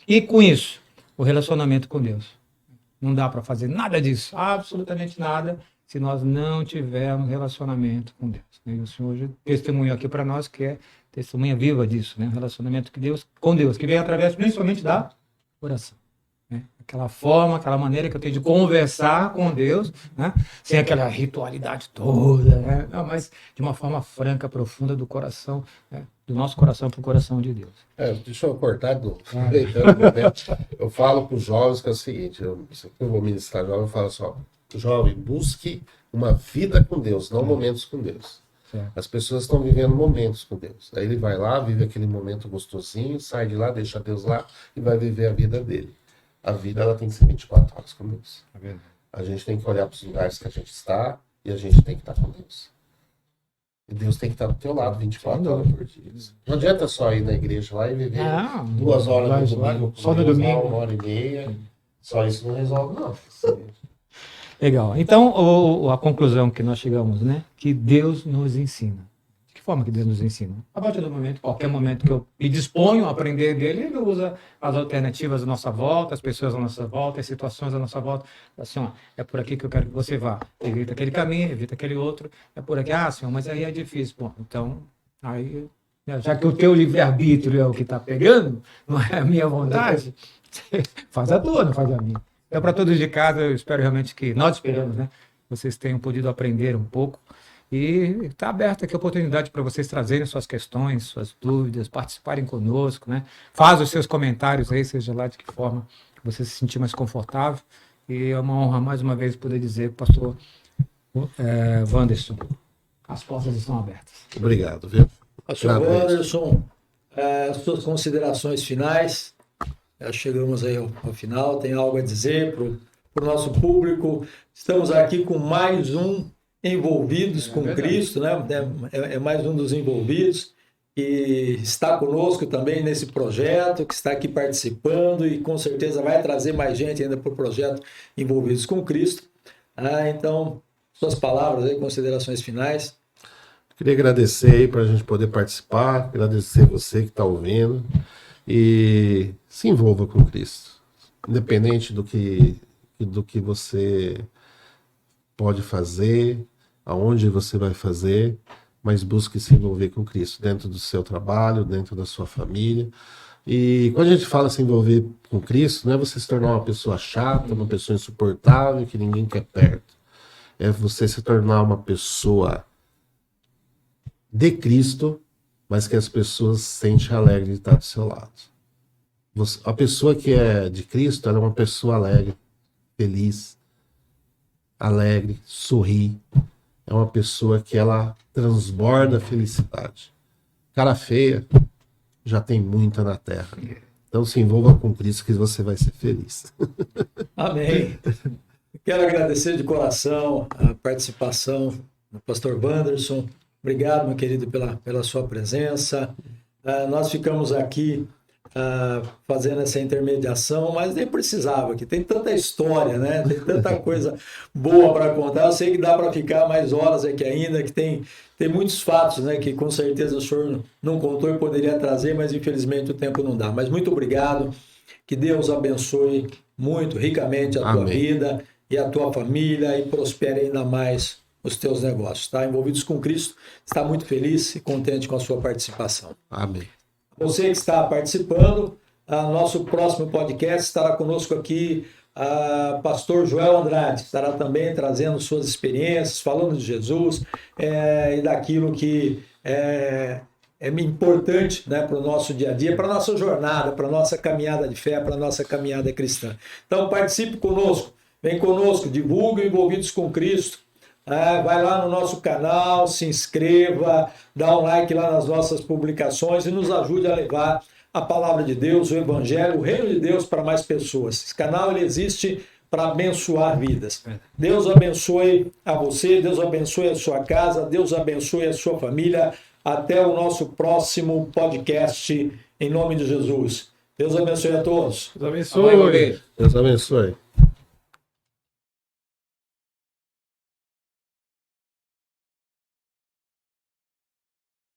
[SPEAKER 4] E com isso, o relacionamento com Deus. Não dá para fazer nada disso, absolutamente nada, se nós não tivermos relacionamento com Deus. E o Senhor hoje testemunhou aqui para nós que é testemunha viva disso, né? Relacionamento com Deus, que vem através principalmente da oração. Né? Aquela forma, aquela maneira que eu tenho de conversar com Deus, né? Sem aquela ritualidade toda, né? Não, mas de uma forma franca, profunda do coração, né? Do nosso coração para o coração de Deus.
[SPEAKER 3] Deixa eu cortar, eu falo para os jovens que é o seguinte, eu vou ministrar jovem, eu falo só, jovem, busque uma vida com Deus, não momentos com Deus. As pessoas estão vivendo momentos com Deus. Aí ele vai lá, vive aquele momento gostosinho, sai de lá, deixa Deus lá e vai viver a vida dele. A vida, ela tem que ser 24 horas com Deus. A gente tem que olhar para os lugares que a gente está e a gente tem que estar com Deus. E Deus tem que estar do teu lado 24 horas por dia. Não adianta só ir na igreja lá e viver 2 horas no domingo,
[SPEAKER 4] só no domingo,
[SPEAKER 3] 1h30. Só isso não resolve, não.
[SPEAKER 4] Legal. Então, a conclusão que nós chegamos, né? Que Deus nos ensina. De que forma que Deus nos ensina? A partir do momento, qualquer momento que eu me disponho a aprender dele, ele usa as alternativas à nossa volta, as pessoas à nossa volta, as situações à nossa volta. Assim, é por aqui que eu quero que você vá. Evita aquele caminho, evita aquele outro. É por aqui. Senhor, mas aí é difícil. Bom, então, aí, já que o teu livre-arbítrio é o que está pegando, não é a minha vontade, faz a tua, não faz a minha. Então, para todos de casa, eu espero realmente que nós esperamos, né? Vocês tenham podido aprender um pouco. E está aberta aqui a oportunidade para vocês trazerem suas questões, suas dúvidas, participarem conosco, né? Faz os seus comentários aí, seja lá de que forma você se sentir mais confortável. E é uma honra, mais uma vez, poder dizer, pastor Wanderson, as portas estão abertas.
[SPEAKER 3] Obrigado, viu?
[SPEAKER 1] Pastor Wanderson, suas considerações finais. Chegamos aí ao final. Tem algo a dizer para o nosso público? Estamos aqui com mais um envolvidos com
[SPEAKER 4] verdade.
[SPEAKER 1] Cristo, né? É mais um dos envolvidos, que está conosco também nesse projeto, que está aqui participando e com certeza vai trazer mais gente ainda para o projeto Envolvidos com Cristo. Então, suas palavras aí, considerações finais.
[SPEAKER 3] Queria agradecer aí para a gente poder participar, agradecer você que está ouvindo e se envolva com Cristo. Independente do que você pode fazer, aonde você vai fazer, mas busque se envolver com Cristo, dentro do seu trabalho, dentro da sua família. E quando a gente fala se envolver com Cristo, não é você se tornar uma pessoa chata, uma pessoa insuportável, que ninguém quer perto. É você se tornar uma pessoa de Cristo, mas que as pessoas se sentem alegres de estar do seu lado. A pessoa que é de Cristo, ela é uma pessoa alegre, feliz, alegre, sorri. É uma pessoa que ela transborda felicidade. Cara feia já tem muita na terra. Então se envolva com Cristo que você vai ser feliz.
[SPEAKER 1] Amém. Quero agradecer de coração a participação do pastor Wanderson. Obrigado, meu querido, pela sua presença. Nós ficamos aqui fazendo essa intermediação, mas nem precisava, que tem tanta história, né? Tem tanta coisa boa para contar. Eu sei que dá para ficar mais horas aqui ainda, que tem muitos fatos, né? Que com certeza o senhor não contou e poderia trazer, mas infelizmente o tempo não dá. Mas muito obrigado, que Deus abençoe muito, ricamente a tua vida e a tua família e prospere ainda mais os teus negócios, tá? Envolvidos com Cristo, está muito feliz e contente com a sua participação.
[SPEAKER 3] Amém.
[SPEAKER 1] Você que está participando, nosso próximo podcast estará conosco aqui pastor Joel Andrade, que estará também trazendo suas experiências, falando de Jesus e daquilo que é importante, né, para o nosso dia a dia, para a nossa jornada, para a nossa caminhada de fé, para a nossa caminhada cristã. Então participe conosco, vem conosco, divulgue Envolvidos com Cristo. Vai lá no nosso canal, se inscreva, dá um like lá nas nossas publicações e nos ajude a levar a palavra de Deus, o Evangelho, o Reino de Deus para mais pessoas. Esse canal ele existe para abençoar vidas. Deus abençoe a você, Deus abençoe a sua casa, Deus abençoe a sua família. Até o nosso próximo podcast, em nome de Jesus. Deus abençoe a todos.
[SPEAKER 2] Deus abençoe.
[SPEAKER 3] Deus abençoe.